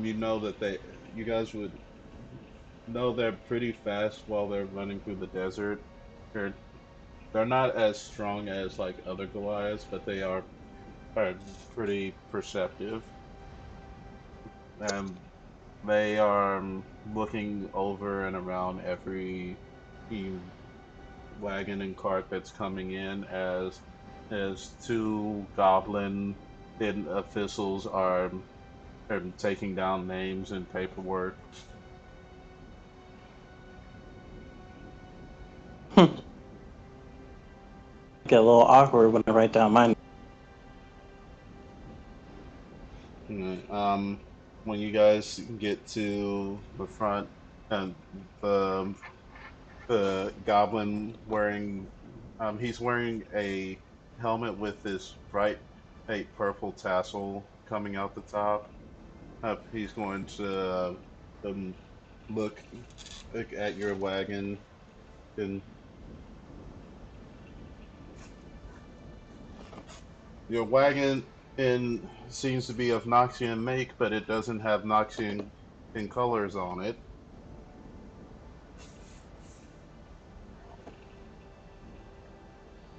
you know that you guys would know they're pretty fast while they're running through the desert. They're they're not as strong as like other Goliaths, but they are pretty perceptive. And they are looking over and around every wagon and cart that's coming in as two goblin hidden officials are taking down names and paperwork. Get a little awkward when I write down mine. When you guys get to the front, and the goblin he's wearing a helmet with this bright purple tassel coming out the top. He's going to um, look, look at your wagon, and your wagon seems to be of Noxian make, but it doesn't have Noxian in colors on it.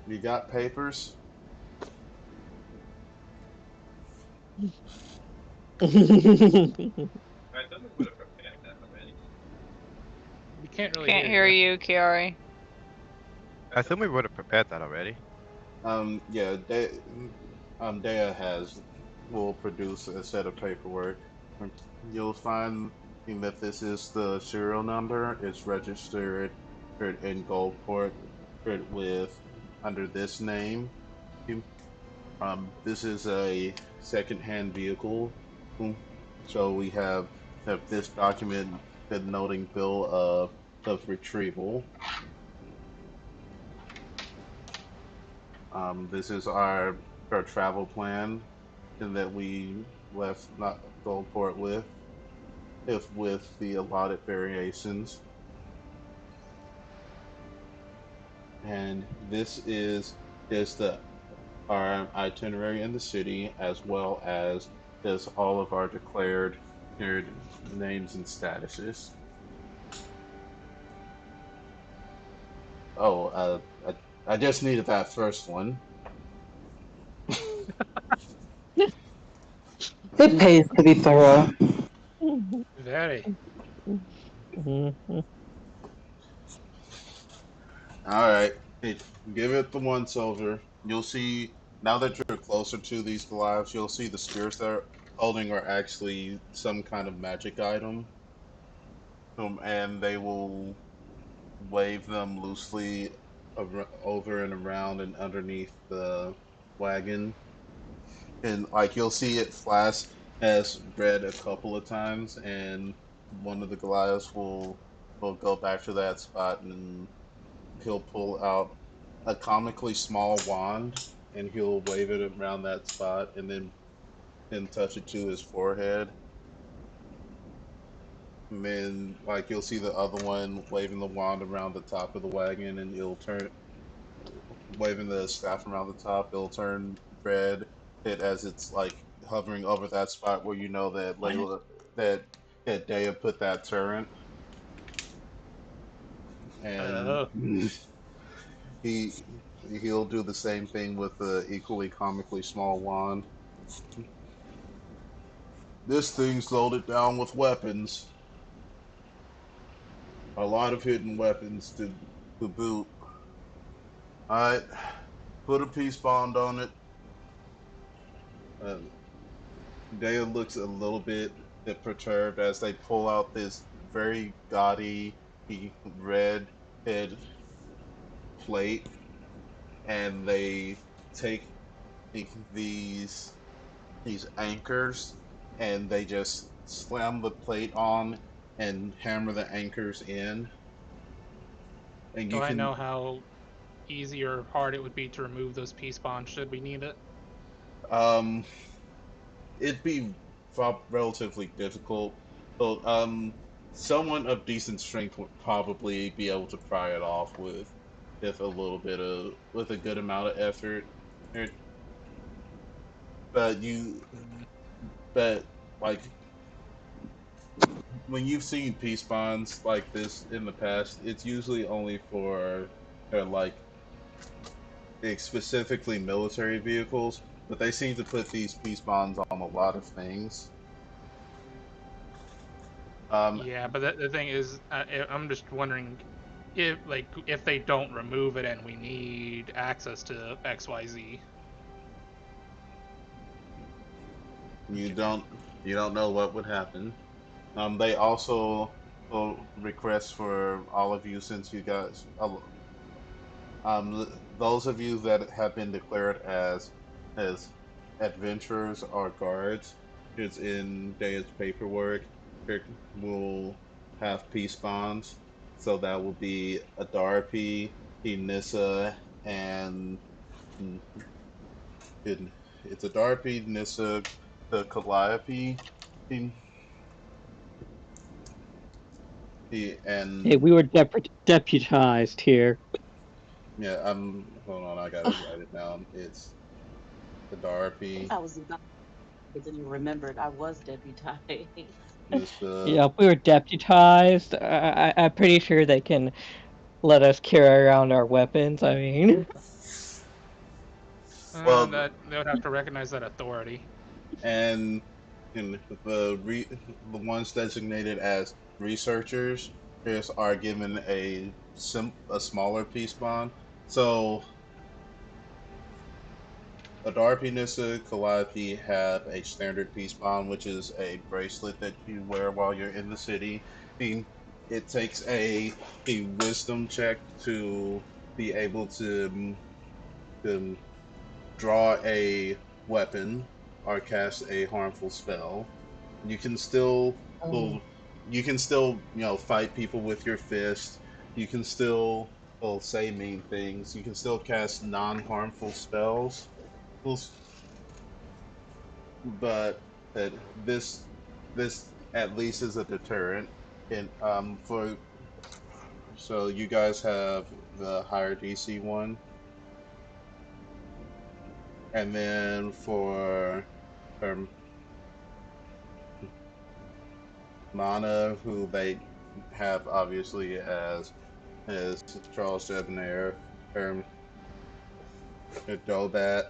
You got papers? We can't really Can't hear hear you. you, Kiari. I assume we would have prepared that already. Yeah, Dea will produce a set of paperwork. You'll find that this is the serial number. It's registered in Goldport with under this name. This is a second-hand vehicle, so we have this document noting bill of retrieval. This is our travel plan, and that we left not Goldport with, if with the allotted variations. And this is the our itinerary in the city, as well as all of our declared names and statuses. Oh, I just needed that first one. It pays to be thorough. Ready. Mhm. All right. Hey, give it the once over. You'll see now that you're closer to these Goliaths, you'll see the spears they're holding are actually some kind of magic item. And they will wave them loosely over and around and underneath the wagon. And like you'll see it flash as red a couple of times, and one of the Goliaths will go back to that spot, and he'll pull out a comically small wand, and he'll wave it around that spot, and then touch it to his forehead. And then, like, you'll see the other one waving the wand around the top of the wagon, and it'll turn, waving the staff around the top, it'll turn red. It as it's like hovering over that spot where you know that Layla, that that Daya put that turret, and Oh. he he'll do the same thing with the equally comically small wand. This thing's loaded down with weapons. A lot of hidden weapons to boot. Alright, put a peace bond on it. Uh, Dea looks a little bit perturbed as they pull out this very gaudy red head plate, and they take these these anchors, and they just slam the plate on and hammer the anchors in, and Do you I can know how easy or hard it would be to remove those peace bonds should we need it? um it'd be relatively difficult. So, someone of decent strength would probably be able to pry it off with a little bit of with a good amount of effort. Er, But but like when you've seen peace bonds like this in the past, it's usually only for like specifically military vehicles. But they seem to put these peace bonds on a lot of things. Um, Yeah, but the thing is, I'm just wondering if they don't remove it and we need access to XYZ. You don't you don't know what would happen. They also will request for all of you, since you guys, those of you that have been declared as adventurers or guards, it's in Daya's paperwork. It will have peace bonds, so that will be Adarpi, Nissa, and mm, it, it's Adarpi, Nissa, the Calliope, Hey, and we were deputized here. yeah, hold on, I gotta write it down. It's the Darpy, I was about, but then you remembered I was deputized. Nissa. Yeah, we were deputized. I'm pretty sure they can let us carry around our weapons. I mean, Well, That they would have to recognize that authority. and and the ones designated as researchers are given a smaller piece bond. So Adarpi, Nissa, Calliope have a standard peace bond, which is a bracelet that you wear while you're in the city. The- It takes a wisdom check to be able to draw a weapon or cast a harmful spell. You can still Oh. well, you can still fight people with your fist. You can still say mean things. You can still cast non-harmful spells. Well, but that this at least is a deterrent. And for so you guys have the higher DC one, and then for um, Mana, who they have obviously as Charles Debonair, um, Dobat,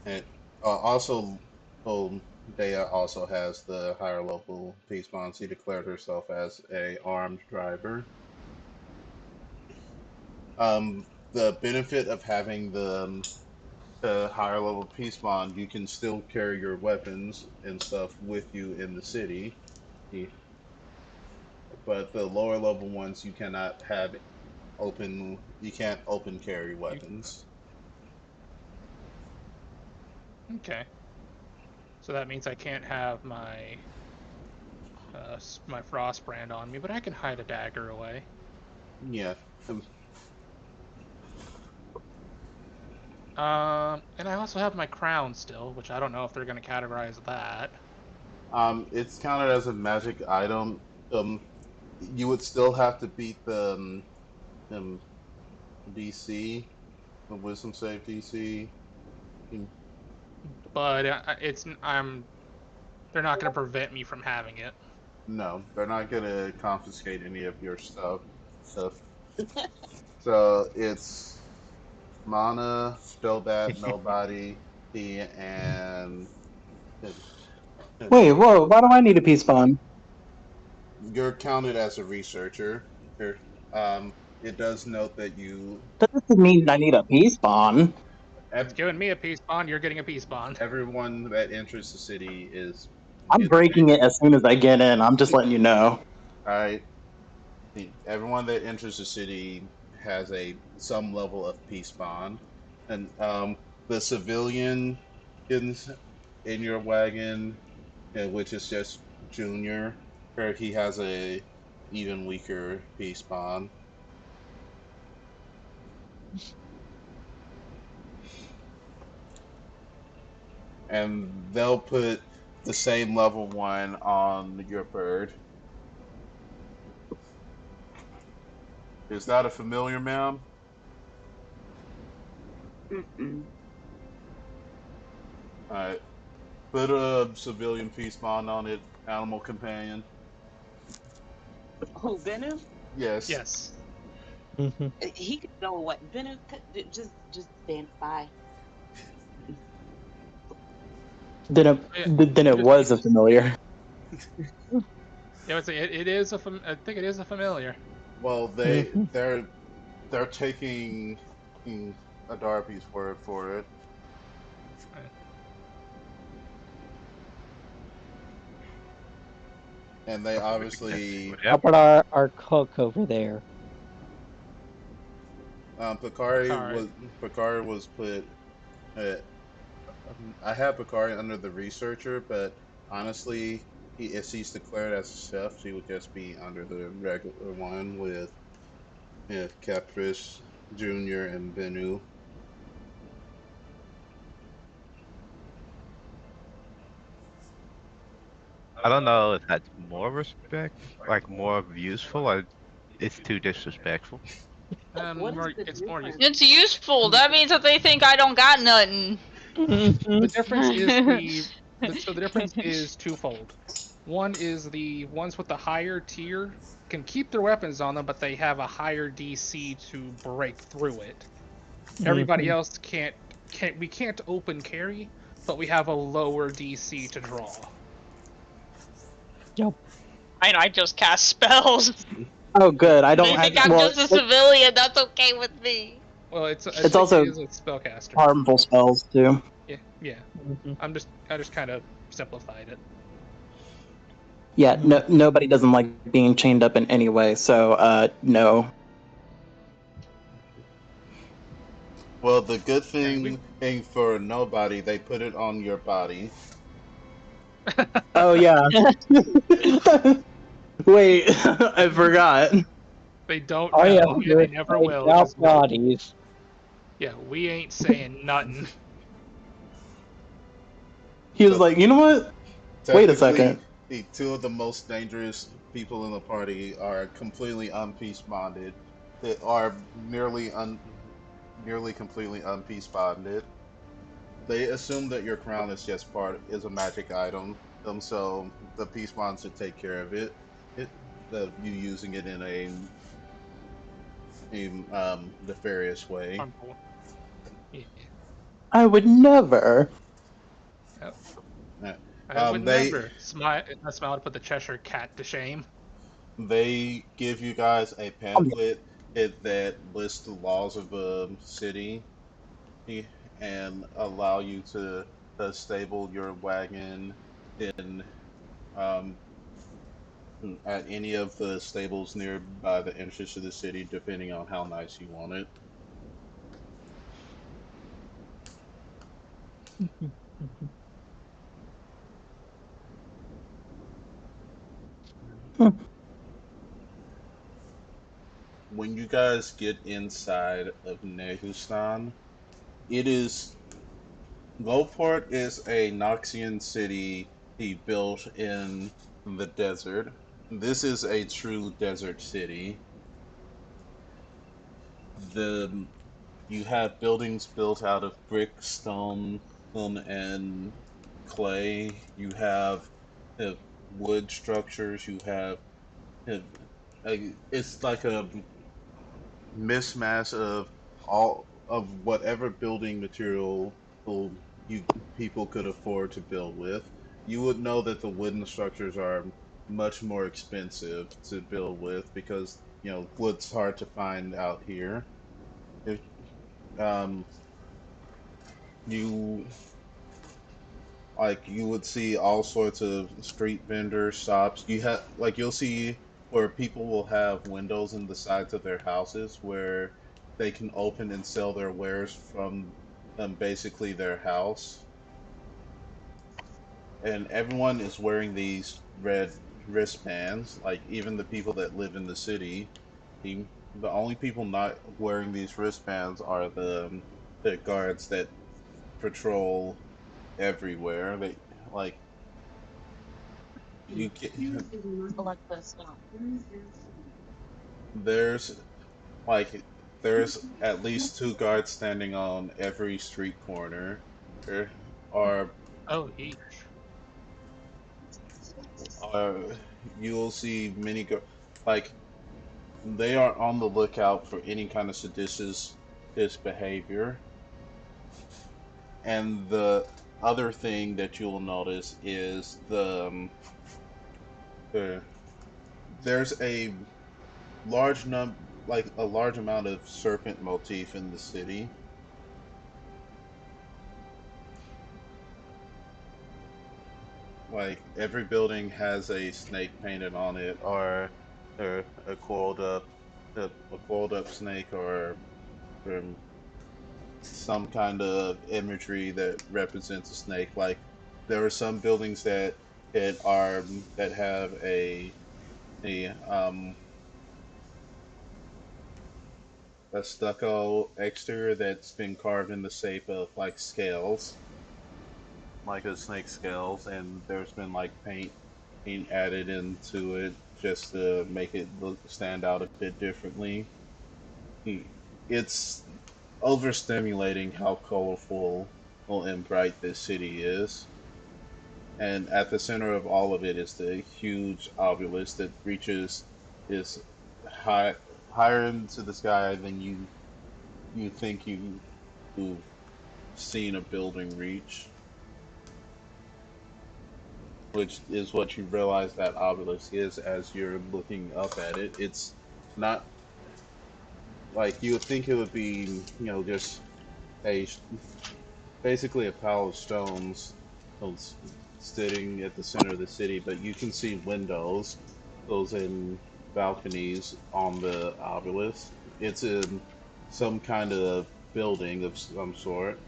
and also, oh, Dea also has the higher level peace bond. She declared herself as a armed driver. The benefit of having the higher level peace bond, you can still carry your weapons and stuff with you in the city. But the lower level ones, you cannot have open. You can't open carry You, weapons. okay. So that means I can't have my my frost brand on me, but I can hide a dagger away. Yeah. And I also have my crown still, which I don't know if they're going to categorize that. It's counted as a magic item. You would still have to beat the um, DC, the Wisdom save DC. But they're not going to prevent me from having it. No, they're not gonna confiscate any of your stuff. Stuff. So it's mana, Stobat, Nobody, T, and Wait, whoa! Why do I need a peace bond? you're counted as a researcher. Here, it does note that That doesn't mean I need a peace bond. It's giving me a peace bond. You're getting a peace bond. everyone that enters the city is I'm gets breaking it as soon as I get in. I'm just letting you know. all right. Everyone that enters the city has a some level of peace bond, and the civilian in your wagon, which is just Junior, or he has a even weaker peace bond. And they'll put the same level one on your bird. Is that a familiar, ma'am? Mm-mm. All right. Put a civilian peace bond on it, animal companion. Who, Benu? Yes. Yes. Mhm. He could go away. Benu, just stand by. Yeah, Then it was a familiar. yeah, it is I think it is a familiar. Well, Mhm. they're taking a Darby's word for it, and they obviously How Yep. about our cook over there? Picard. Picard was put. Uh, I have Picard under the researcher, but honestly, if he's declared as a chef, he would just be under the regular one with Caprice Junior and Benu. I don't know if that's more respect, like more useful, or it's too disrespectful. What is the It's more difference? It's useful. That means that they think I don't got nothing. the Mhm. difference is the difference is twofold. One is the ones with the higher tier can keep their weapons on them, but they have a higher DC to break through it. Everybody Mhm. else can't we can't open carry, but we have a lower DC to draw. Yep. I just cast spells. Oh, good. I don't They think have. I'm Well, just a civilian. That's okay with me. Well, I it's think he also is a spellcaster. harmful spells too. Yeah, yeah. Mhm. I just kind of simplified it. Yeah, Mhm. no, nobody doesn't like being chained up in any way. So, no. Well, the good Yeah, we thing for nobody, they put it on your body. Oh yeah. Wait, I forgot. they don't I know, am and they here to never take will, out because bodies. yeah, we ain't saying nothing. He was So like, you know what? Wait a technically, second. the two of the most dangerous people in the party are completely unpeace bonded. They are nearly completely unpeace bonded. They assume that your crown is just part is a magic item. So the peace bond should take care of it. It you using it in a nefarious way. Harmful. Yeah. I would never. Yep. Uh, I would They never smile. A smile to put the Cheshire Cat to shame. they give you guys a pamphlet that lists the laws of the city and allow you to stable your wagon in um, at any of the stables nearby the entrance to the city, depending on how nice you want it. Hmm. When you guys get inside of Nehustan, it is Lowport is a Noxian city he built in the desert. This is a true desert city. The You have buildings built out of brick, stone, and clay. You have wood structures. You have uh, it's like a mismatch of all of whatever building material you people could afford to build with. You would know that the wooden structures are much more expensive to build with because wood's hard to find out here. If, um, you you would see all sorts of street vendors, shops. You'll see where people will have windows in the sides of their houses where they can open and sell their wares from basically their house. And everyone is wearing these red wristbands, like even the people that live in the city. The only people not wearing these wristbands are the guards that patrol everywhere. They like you can Alexa, stop. there's like there's at least two guards standing on every street corner. There are Oh, each. are You'll see like they are on the lookout for any kind of seditious behavior. And the other thing that you'll notice is the there's a large amount of serpent motif in the city. Like every building has a snake painted on it, or a coiled up snake, or some kind of imagery that represents a snake. Like there are some buildings that have a a stucco exterior that's been carved in the shape of like scales, like a snake scales, and there's been like paint added into it just to make it stand out a bit differently. It's overstimulating how colorful and bright this city is. And at the center of all of it is the huge obelisk that reaches is high higher into the sky than you think you've seen a building reach, which is what you realize that obelisk is as you're looking up at it. It's not like you would think it would be, just a basically a pile of stones sitting at the center of the city, but you can see windows, those in balconies on the obelisk. It's in some kind of building of some sort.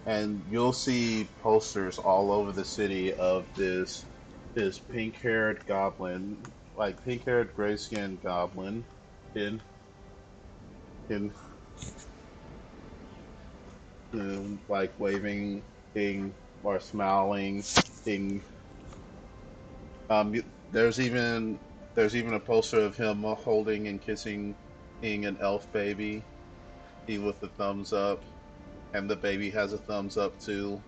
And you'll see posters all over the city of this pink-haired goblin, like pink-haired gray-skinned goblin, in in like waving, being or smiling, being there's even a poster of him holding and kissing being an elf baby, he with the thumbs up, and the baby has a thumbs up too,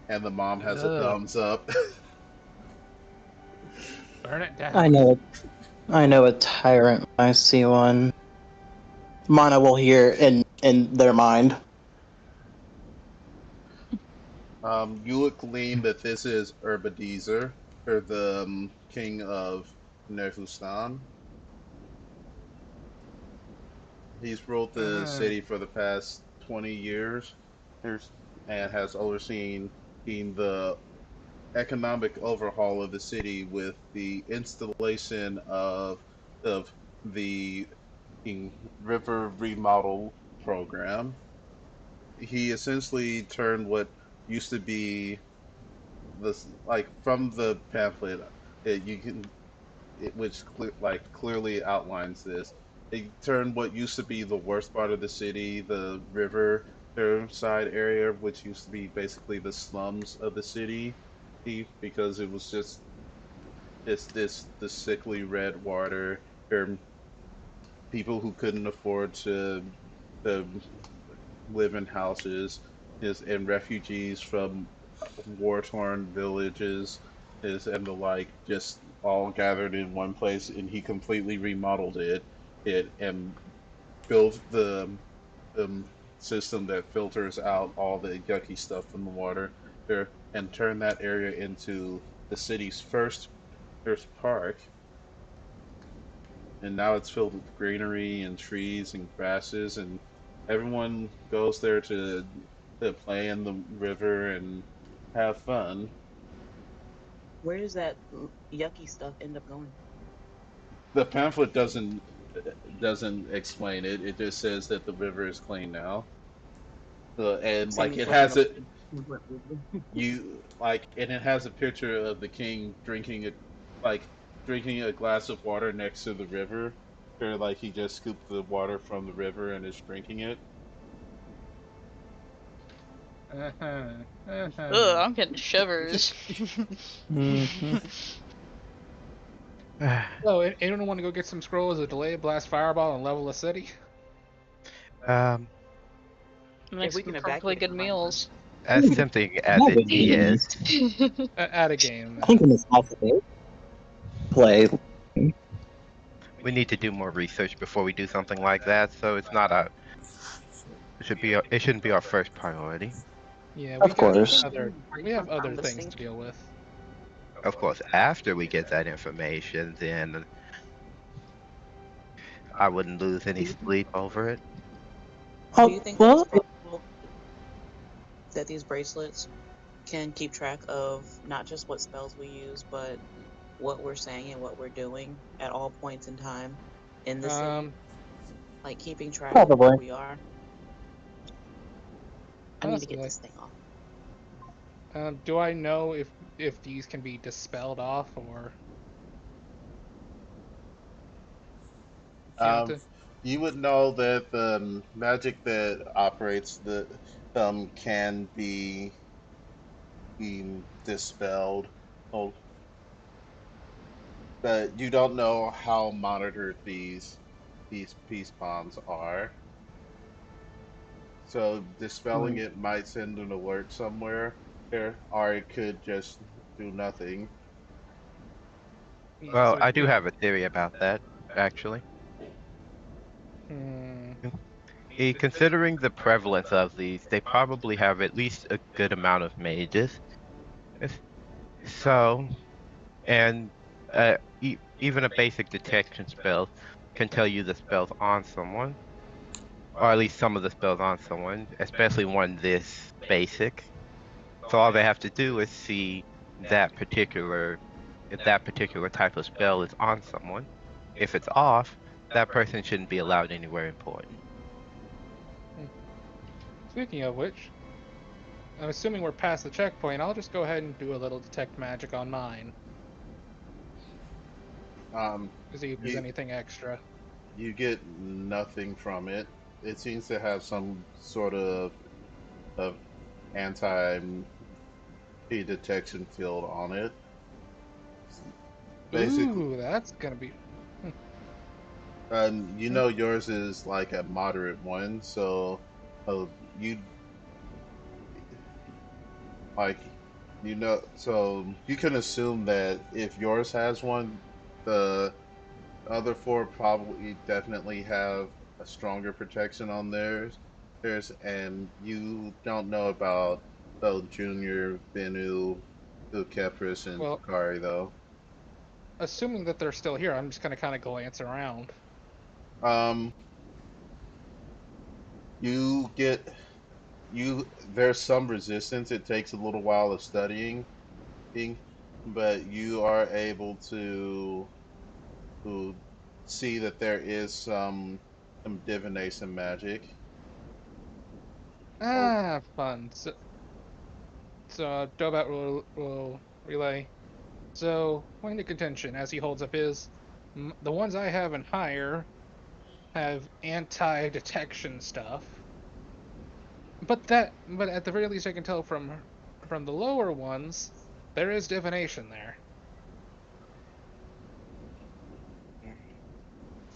and the mom has a Ugh. thumbs up. Burn it I down. know. I know a tyrant when I see one. Mana will hear in their mind. You would glean that this is Urbadeezer, or the king of Nerfustan. He's ruled the city for the past 20 years and has overseen the economic overhaul of the city with the installation of the river remodel program. He essentially turned what used to be this, like, from the pamphlet, you can, which clearly outlines this. It turned what used to be the worst part of the city, the river side area, which used to be basically the slums of the city, because it was just this sickly red water. There people who couldn't afford to live in houses, and refugees from war-torn villages and the like, just all gathered in one place, and he completely remodeled it and built the system that filters out all the yucky stuff from the water there, and turned that area into the city's first park, and now it's filled with greenery and trees and grasses, and everyone goes there to play in the river and have fun. Where does that yucky stuff end up going? The pamphlet doesn't explain it. It just says that the river is clean now, and Send like me it flipping has up. it and it has a picture of the king like drinking a glass of water next to the river, or like he just scooped the water from the river and is drinking it. Ugh, I'm getting shivers. Mhm. So, anyone want to go get some scrolls of delay, blast fireball, and level a city? Um, Makes we some can perfectly evacuate, good we're fine. meals. as tempting as That it would be is, nice. At a game, I think in this house they play. we need to do more research before we do something like that. So it's not a it shouldn't be our first priority. Yeah, Of course. we have other I'm things listening. to deal with. Of course, after we get that information, then I wouldn't lose any Do you, sleep over it. do you think that it's Well, possible that these bracelets can keep track of not just what spells we use, but what we're saying and what we're doing at all points in time in the city? Um, Like keeping track of where probably. we are. I need to get Possibly. this thing off. Do I know if these can be dispelled off or Um, counted? you would know that the magic that operates the can be dispelled. Oh, but you don't know how monitored these peace bonds are. So dispelling Hmm. it might send an alert somewhere there, or it could just do nothing. Yeah, Well, so I do have a theory about that, actually. hmm, Considering the prevalence of these, they probably have at least a good amount of mages. If- So, and even a basic detection spell can tell you the spells on someone, or at least some of the spells on someone, especially one this basic. So all they have to do is see that particular, if that particular type of spell is on someone. If it's off, that person shouldn't be allowed anywhere important. speaking of which, I'm assuming we're past the checkpoint. I'll just go ahead and do a little detect magic on mine Um, to see if there's you anything extra. you get nothing from it. It seems to have some sort of anti detection field on it. Basically, Ooh, that's gonna be. you know yours is like a moderate one, so you like so you can assume that if yours has one, the other four probably definitely have a stronger protection on theirs, and you don't know about So Junior, Benu, Kepris, and Well, Bakari, though. assuming that they're still here, I'm just gonna kind of glance around. Um, you get there's some resistance. It takes a little while of studying, but you are able to see that there is some divination magic. Oh, Fun. So Dobat will relay. So, point of contention as he holds up his. The ones I have in higher have anti-detection stuff, but at the very least I can tell from the lower ones there is divination there.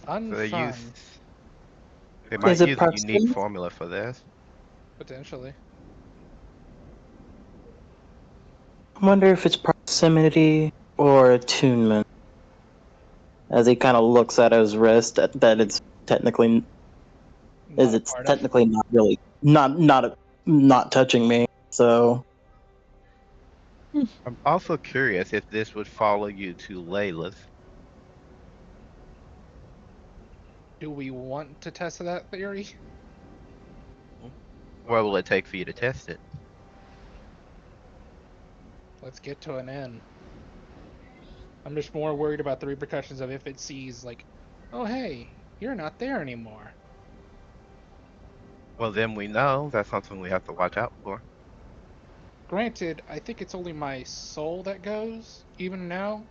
So Fun, they Is might it use a unique proximity? formula for this. potentially. I wonder if it's proximity or attunement. As he kind of looks at his wrist, that it's technically Not a part of. not really not touching me. So I'm also curious if this would follow you to Layla's. Do we want to test that theory? What will it take for you to test it? Let's get to an end. I'm just more worried about the repercussions of if it sees like, oh hey, you're not there anymore. Well, then we know that's something we have to watch out for. Granted, I think it's only my soul that goes, even now.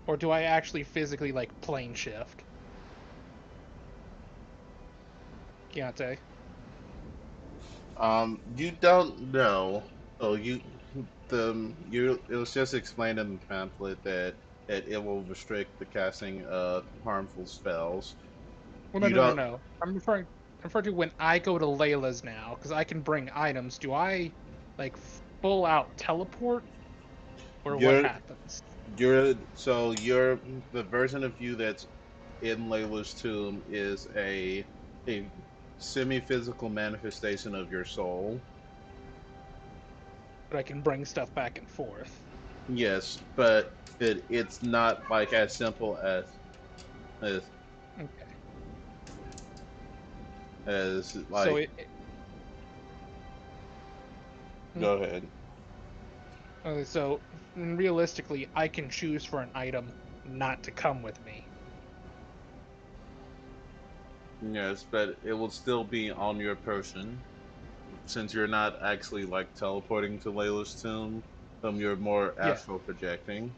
Or do I actually physically, like, plane shift? Keontae. you don't know. Oh, it was just explained in the pamphlet that it will restrict the casting of harmful spells. Well, no, You no, no, don't. no. I'm referring to when I go to Layla's now, because I can bring items. Do I, like, full out teleport? Or what You're happens? you're the version of you that's in Layla's tomb is a semi-physical manifestation of your soul. But I can bring stuff back and forth. Yes, but it's not like as simple as Okay. as So like. Go ahead. so realistically, I can choose for an item not to come with me. Yes, but it will still be on your person since you're not actually like teleporting to Layla's tomb. You're more Yeah. astral projecting.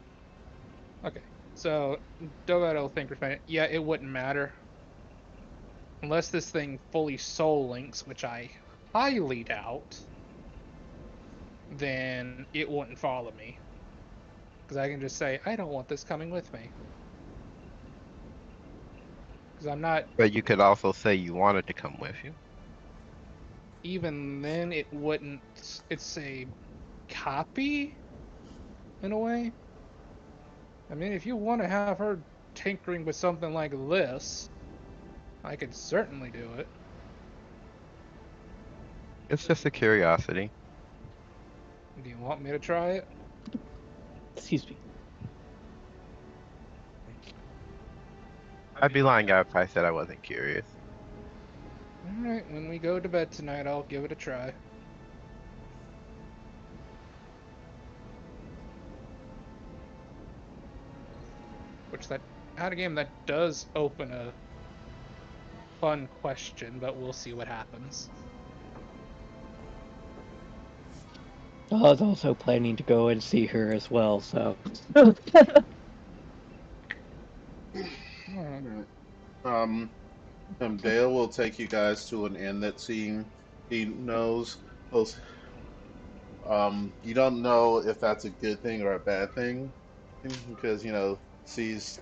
Okay. So Dogato think yeah, it wouldn't matter unless this thing fully soul links, which I highly doubt. Then it wouldn't follow me because I can just say I don't want this coming with me because I'm not. But you could also say you want it to come with you. Even then, it wouldn't. It's a copy in a way. I mean, if you want to have her tinkering with something like this, I could certainly do it. It's just a curiosity. Do you want me to try it? Excuse me. I'd be lying if I said I wasn't curious. Alright, when we go to bed tonight, I'll give it a try. Which that out of game that does open a fun question, but we'll see what happens. I was also planning to go and see her as well, so. Alright. Um, Dale will take you guys to an inn that he knows. You don't know if that's a good thing or a bad thing, because she's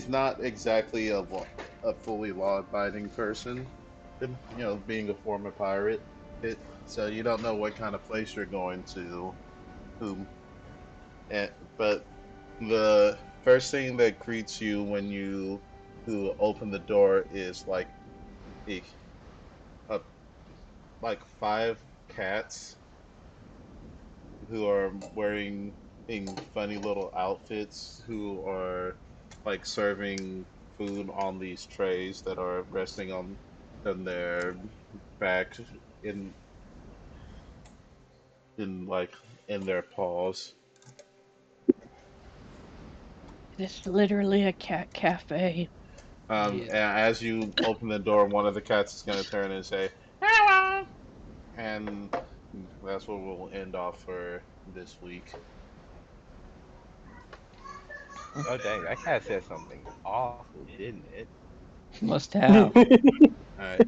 not exactly a fully law-abiding person. Being a former pirate, so you don't know what kind of place you're going to. Whom, but the first thing that greets you when you who open the door is a, a like five cats who are wearing funny little outfits who are like serving food on these trays that are resting on their back in in like in their paws. It's literally a cat cafe. And as you open the door, one of the cats is going to turn and say, "Hello," and that's what we'll end off for this week. Oh dang, that cat said something awful, didn't it? Must have. All right.